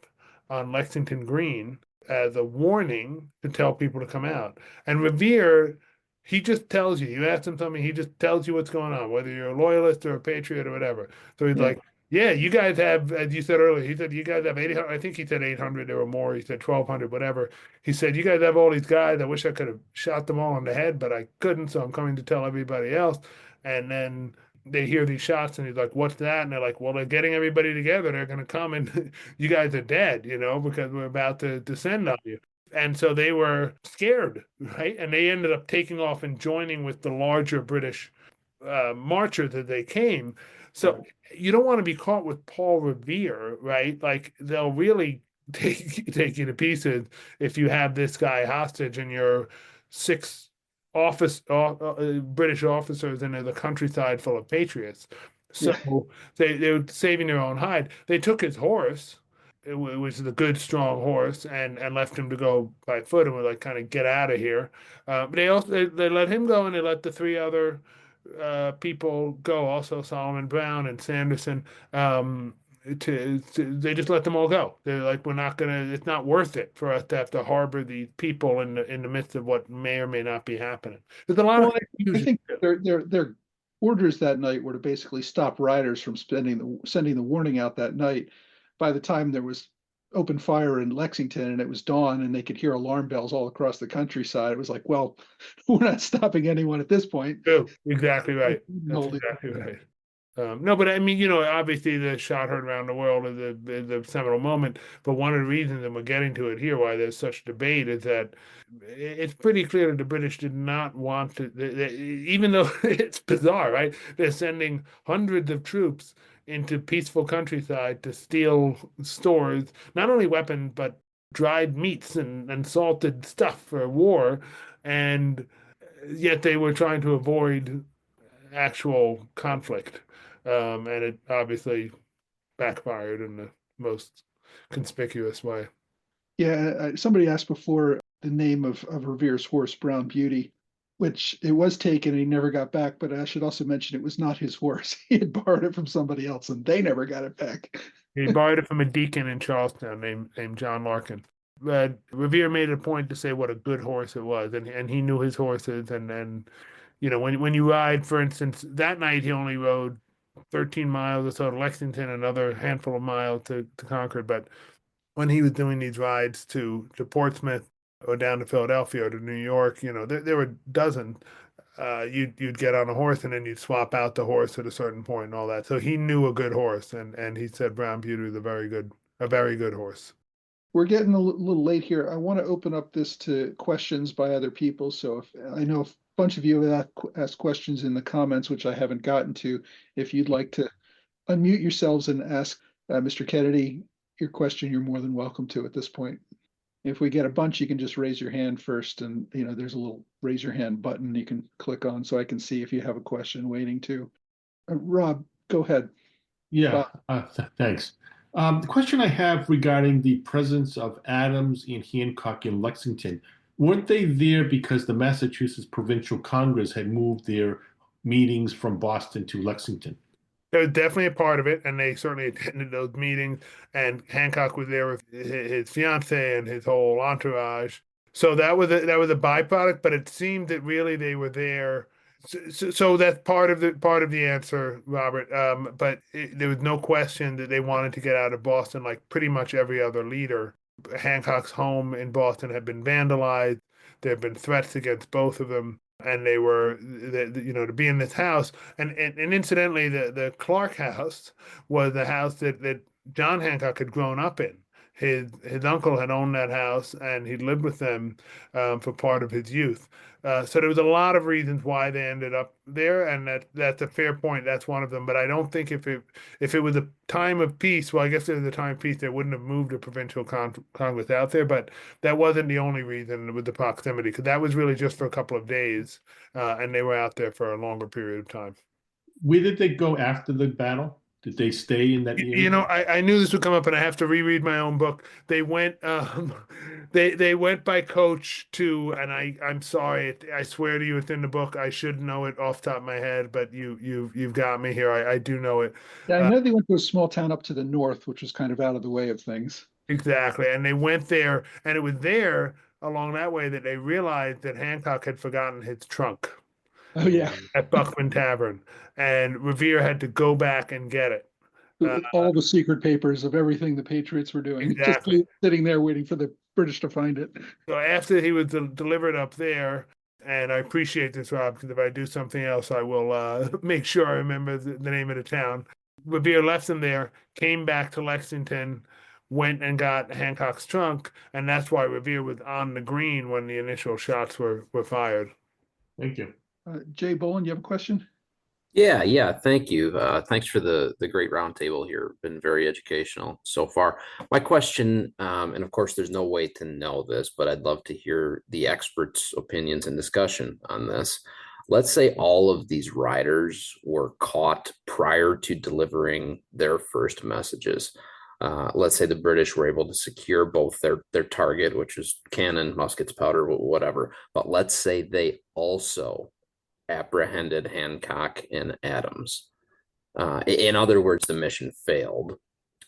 on Lexington Green as a warning to tell people to come out. And Revere, he just tells you. You ask him something, he just tells you what's going on, whether you're a loyalist or a patriot or whatever. So he's like, yeah, you guys have, as you said earlier, he said, you guys have 800, I think he said 800, there were more, he said 1,200, whatever. He said, you guys have all these guys, I wish I could have shot them all in the head, but I couldn't, so I'm coming to tell everybody else. And then they hear these shots, and he's like, what's that? And they're like, well, they're getting everybody together, they're going to come, and you guys are dead, because we're about to descend on you. And so they were scared, right? And they ended up taking off and joining with the larger British marcher that they came. So you don't want to be caught with Paul Revere, right? Like they'll really take you to pieces if you have this guy hostage and you're 6 British officers in the countryside full of patriots. So they were saving their own hide. They took his horse, which is a good strong horse, and left him to go by foot and were like, kind of get out of here. But they let him go, and they let the 3 other people go, also Solomon Brown and Sanderson. They just let them all go. They're like, we're not gonna. It's not worth it for us to have to harbor these people in the midst of what may or may not be happening. There's a lot of confusion. I think their orders that night were to basically stop riders from sending the warning out that night. By the time there was open fire in Lexington and it was dawn and they could hear alarm bells all across the countryside, it was like, well, we're not stopping anyone at this point. Oh, exactly right. That's exactly right. No, but I mean, obviously the shot heard around the world is the seminal moment. But one of the reasons, and we're getting to it here, why there's such debate is that it's pretty clear that the British did not want to, even though it's bizarre, right? They're sending hundreds of troops into peaceful countryside to steal stores, not only weapons, but dried meats and salted stuff for war. And yet they were trying to avoid actual conflict. And it obviously backfired in the most conspicuous way. Yeah, somebody asked before the name of Revere's horse, Brown Beauty. which it was taken and he never got back. But I should also mention it was not his horse. He had borrowed it from somebody else and they never got it back. He borrowed it from a deacon in Charlestown named John Larkin. But Revere made it a point to say what a good horse it was, and he knew his horses. And when you ride, for instance, that night he only rode 13 miles or so to Lexington, another handful of miles to Concord. But when he was doing these rides to Portsmouth or down to Philadelphia or to New York, there were dozens. You'd get on a horse and then you'd swap out the horse at a certain point and all that. So he knew a good horse, and he said Brown Beauty was a very good horse. We're getting a little late here. I want to open up this to questions by other people. So if I know a bunch of you have asked questions in the comments, which I haven't gotten to, if you'd like to unmute yourselves and ask Mr. Kennedy your question, you're more than welcome to at this point. If we get a bunch, you can just raise your hand first, and there's a little raise your hand button you can click on so I can see if you have a question waiting to. Rob, go ahead. Yeah, thanks. The question I have regarding the presence of Adams and Hancock in Lexington, weren't they there because the Massachusetts Provincial Congress had moved their meetings from Boston to Lexington? That was definitely a part of it, and they certainly attended those meetings. And Hancock was there with his fiance and his whole entourage. So that was a byproduct. But it seemed that really they were there. So that's part of the answer, Robert. But there was no question that they wanted to get out of Boston, like pretty much every other leader. Hancock's home in Boston had been vandalized. There have been threats against both of them. And they were, to be in this house. And incidentally, the Clark house was the house that John Hancock had grown up in. His uncle had owned that house, and he'd lived with them for part of his youth. So there was a lot of reasons why they ended up there, and that's a fair point. That's one of them. But I don't think if it was a time of peace, well, I guess there was a time of peace, they wouldn't have moved a provincial Congress out there. But that wasn't the only reason with the proximity, because that was really just for a couple of days, and they were out there for a longer period of time. Where did they go after the battle? Did they stay in that area? I knew this would come up, and I have to reread my own book. They went, they went by coach to, and I'm sorry, I swear to you, it's in the book. I should know it off the top of my head, but you've got me here. I do know it. Yeah, I know they went to a small town up to the north, which was kind of out of the way of things. Exactly, and they went there, and it was there along that way that they realized that Hancock had forgotten his trunk. Oh yeah, at Buckman Tavern, and Revere had to go back and get it. All the secret papers of everything the Patriots were doing, exactly. Just sitting there waiting for the British to find it. So after he was delivered up there, and I appreciate this, Rob, because if I do something else, I will make sure I remember the name of the town. Revere left him there, came back to Lexington, went and got Hancock's trunk, and that's why Revere was on the green when the initial shots were fired. Thank you. Jay Boland, you have a question? Yeah, thank you. Thanks for the great roundtable here. Been very educational so far. My question, and of course, there's no way to know this, but I'd love to hear the experts' opinions and discussion on this. Let's say all of these riders were caught prior to delivering their first messages. Let's say the British were able to secure both their target, which is cannon, muskets, powder, whatever. But let's say they also apprehended Hancock and Adams. In other words, the mission failed.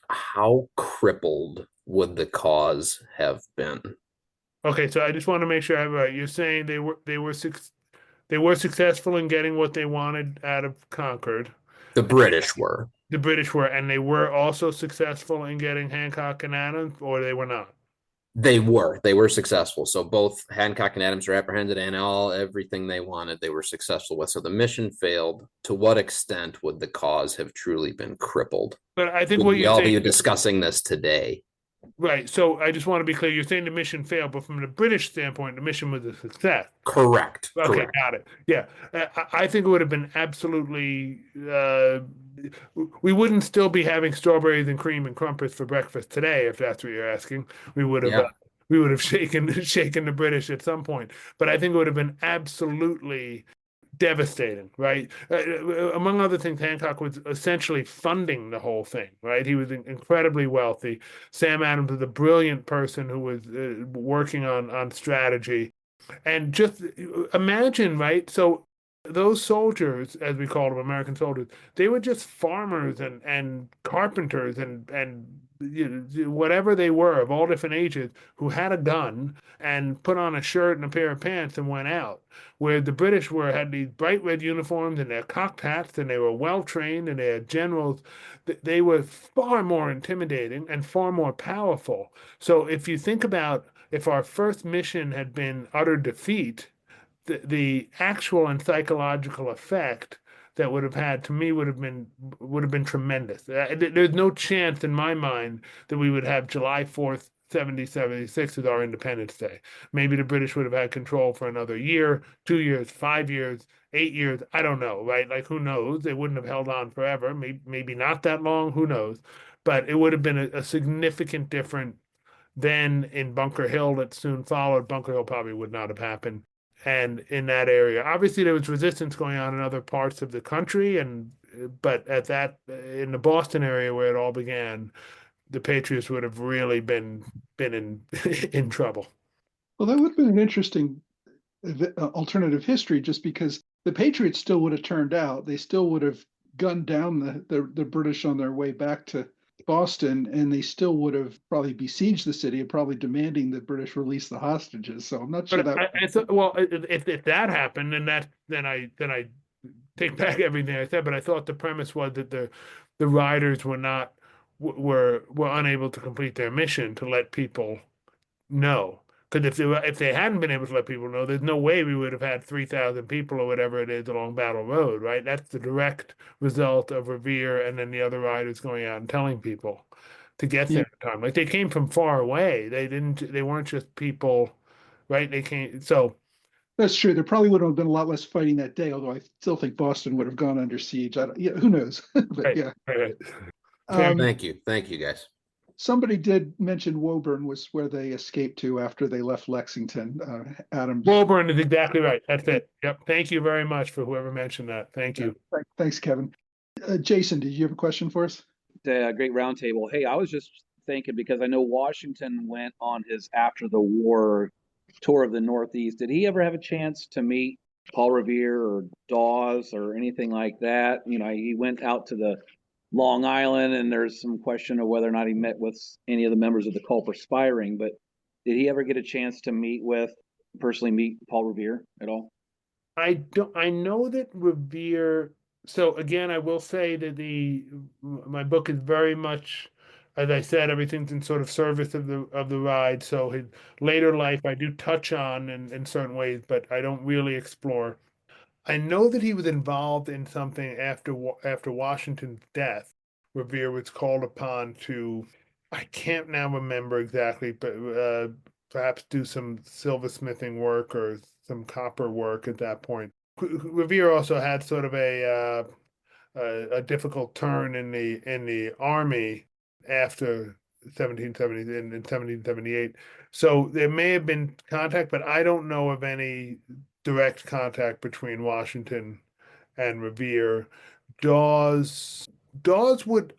How crippled would the cause have been? Okay, so I just want to make sure I have it right. You're saying they were successful in getting what they wanted out of Concord. The British were. The British were, and they were also successful in getting Hancock and Adams, or they were not? They were successful. So both Hancock and Adams were apprehended, and everything they wanted, they were successful with. So the mission failed. To what extent would the cause have truly been crippled? But I think would what we you're all saying, be discussing this today. Right. So I just want to be clear. You're saying the mission failed, but from the British standpoint, the mission was a success. Correct. Okay, Correct. got it. Yeah. I think it would have been absolutely, we wouldn't still be having strawberries and cream and crumpets for breakfast today, if that's what you're asking. We would have, shaken the British at some point. But I think it would have been absolutely devastating, right? Among other things, Hancock was essentially funding the whole thing, right? He was incredibly wealthy. Sam Adams was a brilliant person who was working on strategy. And just imagine, right? So those soldiers, as we call them, American soldiers, they were just farmers and carpenters and whatever they were of all different ages who had a gun and put on a shirt and a pair of pants and went out. Where the British were had these bright red uniforms and their cocked hats and they were well trained and they had generals. They were far more intimidating and far more powerful. So if you think about if our first mission had been utter defeat, the actual and psychological effect that would have had to me would have been tremendous. There's no chance in my mind that we would have July 4th, 76 as our Independence Day. Maybe the British would have had control for another year, 2 years, 5 years, 8 years. I don't know, right? Like who knows? They wouldn't have held on forever. Maybe not that long. Who knows? But it would have been a significant different then in Bunker Hill that soon followed. Bunker Hill probably would not have happened. And in that area, obviously there was resistance going on in other parts of the country, but at that in the Boston area where it all began, the Patriots would have really been in in trouble. Well, that would have been an interesting alternative history, just because the Patriots still would have turned out. They still would have gunned down the British on their way back to Boston, and they still would have probably besieged the city and probably demanding the British release the hostages. So I'm not sure But that. I thought, well, if that happened, then I take back everything I said. But I thought the premise was that the riders were not were unable to complete their mission to let people know. Because if they hadn't been able to let people know, there's no way we would have had 3,000 people or whatever it is along Battle Road, right? That's the direct result of Revere and then the other riders going out and telling people to get Yeah, there in time. Like they came from far away. They weren't just people, right? They came, so that's true. There probably would have been a lot less fighting that day, although I still think Boston would have gone under siege. Yeah, who knows? But right, yeah. right. Fair. Thank you guys. Somebody did mention Woburn was where they escaped to after they left Lexington. Adams. Woburn is exactly right. That's it. Yep. Thank you very much for whoever mentioned that. Thank you. Thanks, Kevin. Jason, did you have a question for us? Great roundtable. Hey, I was just thinking because I know Washington went on his after the war tour of the Northeast. Did he ever have a chance to meet Paul Revere or Dawes or anything like that? You know, he went out to the Long Island, and there's some question of whether or not he met with any of the members of the Call for Spiring. But did he ever get a chance to personally meet Paul Revere at all? I know that Revere. So again, I will say that my book is very much, as I said, everything's in sort of service of the ride. So his later life I do touch on in certain ways, but I don't really explore. I know that he was involved in something after Washington's death. Revere was called upon to, I can't now remember exactly, but perhaps do some silversmithing work or some copper work at that point. Revere also had sort of a difficult turn in the army after 1770 in 1778. So there may have been contact, but I don't know of any direct contact between Washington and Revere. Dawes would,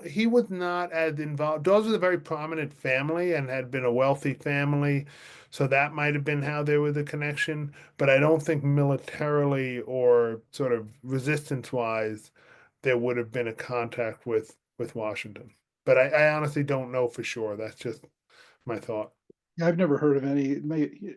he was not as involved. Dawes was a very prominent family and had been a wealthy family. So that might have been how there was a connection, but I don't think militarily or sort of resistance wise, there would have been a contact with Washington. But I honestly don't know for sure. That's just my thought. Yeah, I've never heard of any.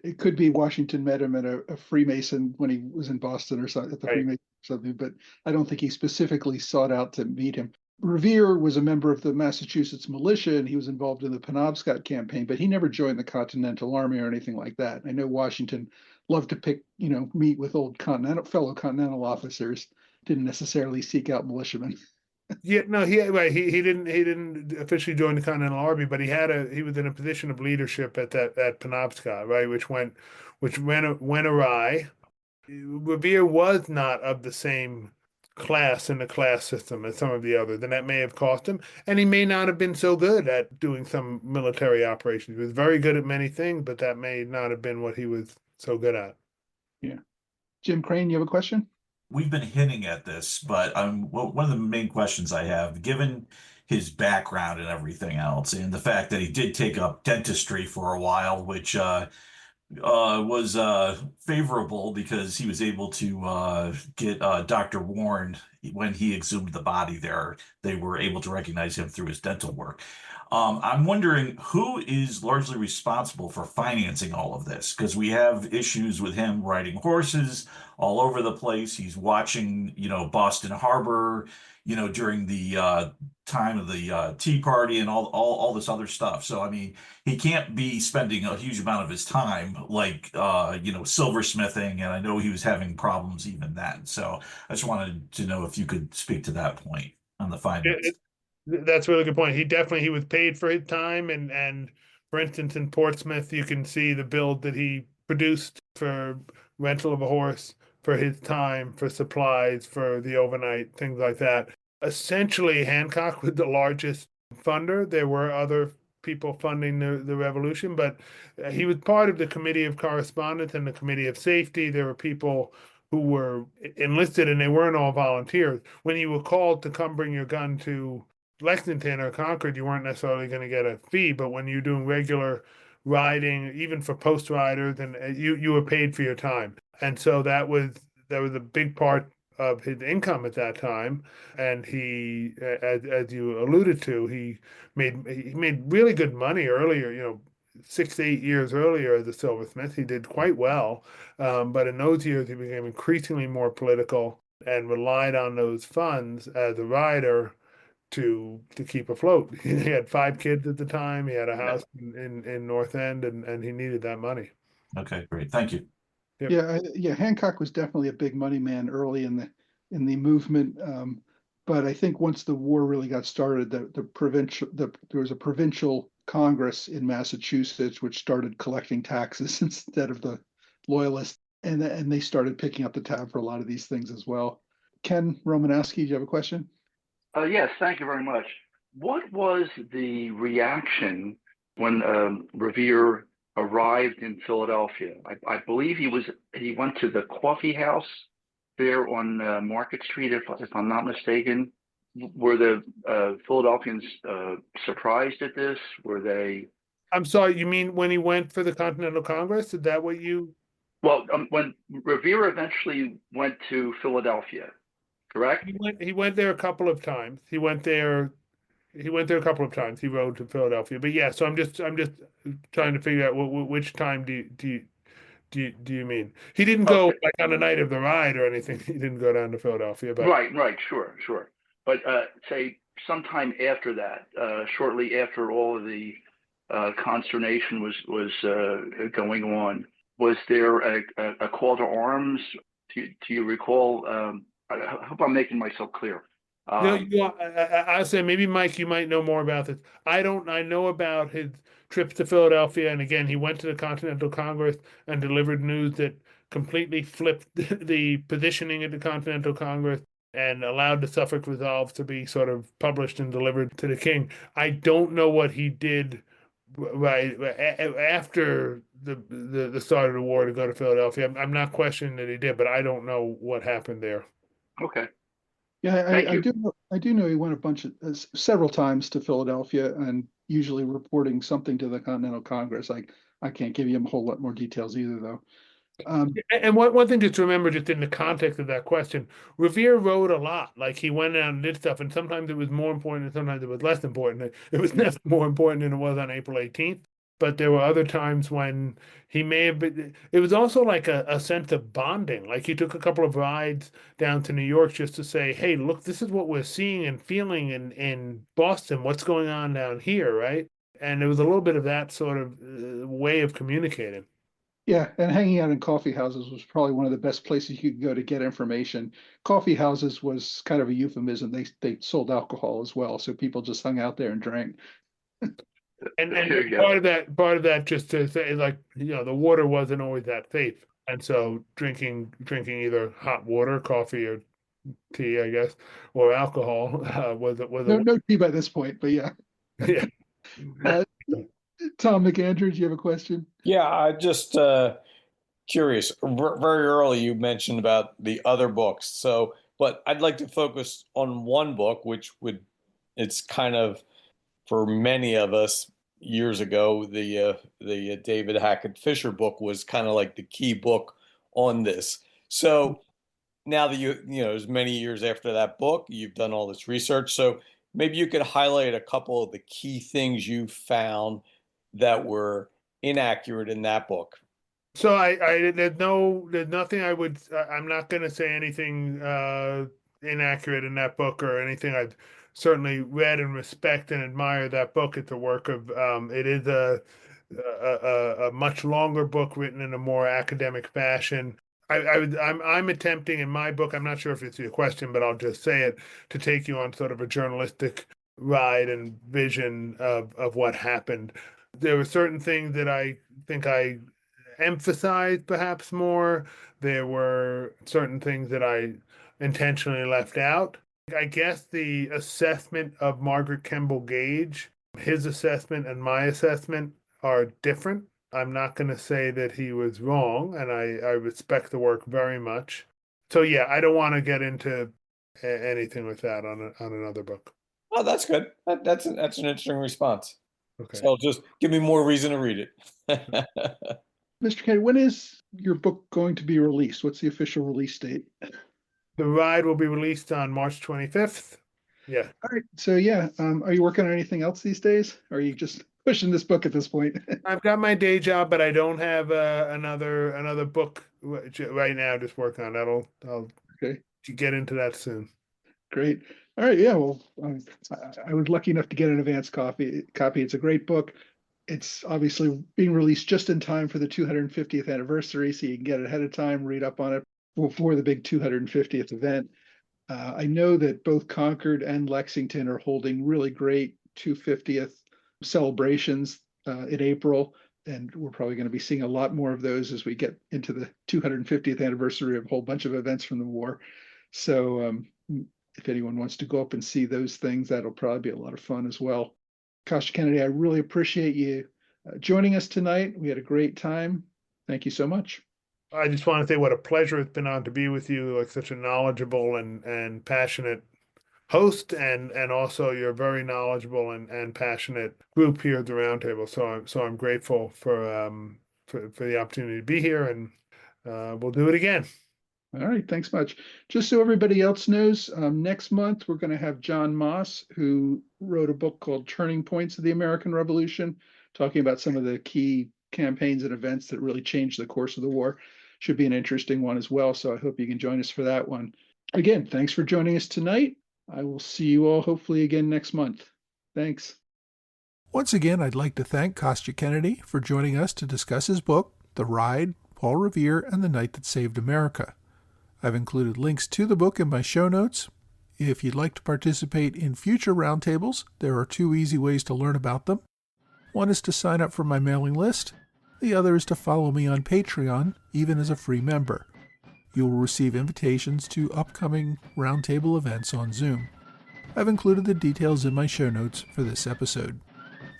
It could be Washington met him at a Freemason when he was in Boston or something, at the Right. Freemason or something, but I don't think he specifically sought out to meet him. Revere was a member of the Massachusetts militia, and he was involved in the Penobscot campaign, but he never joined the Continental Army or anything like that. I know Washington loved to meet with old fellow Continental officers, didn't necessarily seek out militiamen. Yeah, no, he didn't officially join the Continental Army, but he was in a position of leadership at Penobscot, right, which went awry. Revere was not of the same class in the class system as some of the others, and that may have cost him. And he may not have been so good at doing some military operations. He was very good at many things, but that may not have been what he was so good at. Yeah. Jim Crane, you have a question? We've been hinting at this, but one of the main questions I have, given his background and everything else, and the fact that he did take up dentistry for a while, which was favorable because he was able to get Dr. Warren when he exhumed the body there. They were able to recognize him through his dental work. I'm wondering who is largely responsible for financing all of this because we have issues with him riding horses all over the place. He's watching, Boston Harbor, during the time of the Tea Party and all this other stuff. So, I mean, he can't be spending a huge amount of his time like silversmithing, and I know he was having problems even then. So I just wanted to know if you could speak to that point on the finance. That's a really good point. He was paid for his time, and for instance, in Portsmouth, you can see the build that he produced for rental of a horse, for his time, for supplies, for the overnight, things like that. Essentially, Hancock was the largest funder. There were other people funding the revolution, but he was part of the Committee of Correspondence and the Committee of Safety. There were people who were enlisted, and they weren't all volunteers. When you were called to come bring your gun to Lexington or Concord, you weren't necessarily going to get a fee, but when you're doing regular riding, even for post riders, and you were paid for your time, and so that was a big part of his income at that time. And he, as you alluded to, he made really good money earlier. 6 to 8 years earlier as a silversmith, he did quite well, but in those years he became increasingly more political and relied on those funds as a rider to keep afloat. He had 5 kids at the time. He had a house in North End, and he needed that money. Okay, great. Thank you. Yep. Yeah. Hancock was definitely a big money man early in the movement. But I think once the war really got started, there was a provincial Congress in Massachusetts which started collecting taxes instead of the loyalists, and they started picking up the tab for a lot of these things as well. Ken Romanowski, do you have a question? Yes, thank you very much. What was the reaction when Revere arrived in Philadelphia? I believe he went to the coffee house there on Market Street, if I'm not mistaken. Were the Philadelphians surprised at this? Were they? I'm sorry, you mean when he went for the Continental Congress? Is that what you? Well, when Revere eventually went to Philadelphia, correct? He went there a couple of times. He went there a couple of times. He rode to Philadelphia. But yeah, so I'm just trying to figure out which time do you mean? He didn't go like on the night of the ride or anything. He didn't go down to Philadelphia. But right, sure. But say sometime after that, shortly after all of the consternation was going on, was there a call to arms? Do you recall? I hope I'm making myself clear. I'll say maybe Mike, you might know more about this. I don't. I know about his trips to Philadelphia, and again, he went to the Continental Congress and delivered news that completely flipped the positioning at the Continental Congress and allowed the Suffolk Resolve to be sort of published and delivered to the king. I don't know what he did right after the start of the war to go to Philadelphia. I'm not questioning that he did, but I don't know what happened there. Okay. Yeah, I do know he went several times to Philadelphia and usually reporting something to the Continental Congress. I can't give you a whole lot more details either, though. And one thing just to remember, just in the context of that question, Revere wrote a lot. Like he went out and did stuff, and sometimes it was more important, and sometimes it was less important. It was never more important than it was on April 18th. But there were other times when he may have been. It was also like a sense of bonding. Like he took a couple of rides down to New York just to say, "Hey, look, this is what we're seeing and feeling in Boston. What's going on down here, right?" And there was a little bit of that sort of way of communicating. Yeah, and hanging out in coffee houses was probably one of the best places you could go to get information. Coffee houses was kind of a euphemism. They sold alcohol as well, so people just hung out there and drank. And part of that, just to say, like, the water wasn't always that safe, and so drinking either hot water, coffee, or tea, I guess, or alcohol was no tea by this point, but yeah. Yeah. Tom McAndrew, do you have a question? Yeah, I just curious. Very early, you mentioned about the other books. But I'd like to focus on one book, it's kind of, for many of us, years ago, the David Hackett Fisher book was kind of like the key book on this. So now that as many years after that book, you've done all this research. So maybe you could highlight a couple of the key things you found that were inaccurate in that book. So there's nothing I'm not going to say anything inaccurate in that book or anything. I've certainly read and respect and admire that book. It's a work of, it is a much longer book written in a more academic fashion. I'm attempting in my book, I'm not sure if it's your question, but I'll just say it, to take you on sort of a journalistic ride and vision of what happened. There were certain things that I think I emphasized perhaps more. There were certain things that I intentionally left out. I guess the assessment of Margaret Kemble Gage, his assessment and my assessment are different. I'm not going to say that he was wrong, and I respect the work very much. So yeah, I don't want to get into anything with that on another book. Oh, that's good. That's an interesting response. Okay. So just give me more reason to read it. Mr. Kennedy, when is your book going to be released? What's the official release date? The Ride will be released on March 25th. Yeah. All right. So yeah, are you working on anything else these days? Or are you just pushing this book at this point? I've got my day job, but I don't have another book right now. Just work on. I'll Okay. get into that soon. Great. All right. Yeah. Well, I was lucky enough to get an advance copy. It's a great book. It's obviously being released just in time for the 250th anniversary, so you can get it ahead of time, read up on it before the big 250th event. I know that both Concord and Lexington are holding really great 250th celebrations in April, and we're probably going to be seeing a lot more of those as we get into the 250th anniversary of a whole bunch of events from the war. So if anyone wants to go up and see those things, that'll probably be a lot of fun as well. Kostya Kennedy, I really appreciate you joining us tonight. We had a great time. Thank you so much. I just want to say what a pleasure it's been on to be with you, like such a knowledgeable and passionate host, and also you're a very knowledgeable and passionate group here at the Roundtable. So I'm grateful for the opportunity to be here, and we'll do it again. All right, thanks much. Just so everybody else knows, next month we're going to have John Moss, who wrote a book called Turning Points of the American Revolution, talking about some of the key campaigns and events that really changed the course of the war. Should be an interesting one as well, so I hope you can join us for that one. Again, thanks for joining us tonight. I will see you all hopefully again next month. Thanks. Once again, I'd like to thank Kostya Kennedy for joining us to discuss his book, The Ride, Paul Revere, and the Night That Saved America. I've included links to the book in my show notes. If you'd like to participate in future roundtables, there are two easy ways to learn about them. One is to sign up for my mailing list. The other is to follow me on Patreon, even as a free member. You will receive invitations to upcoming roundtable events on Zoom. I've included the details in my show notes for this episode.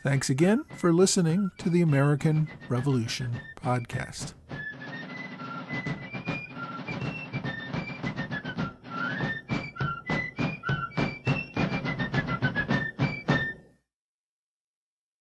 Thanks again for listening to the American Revolution podcast.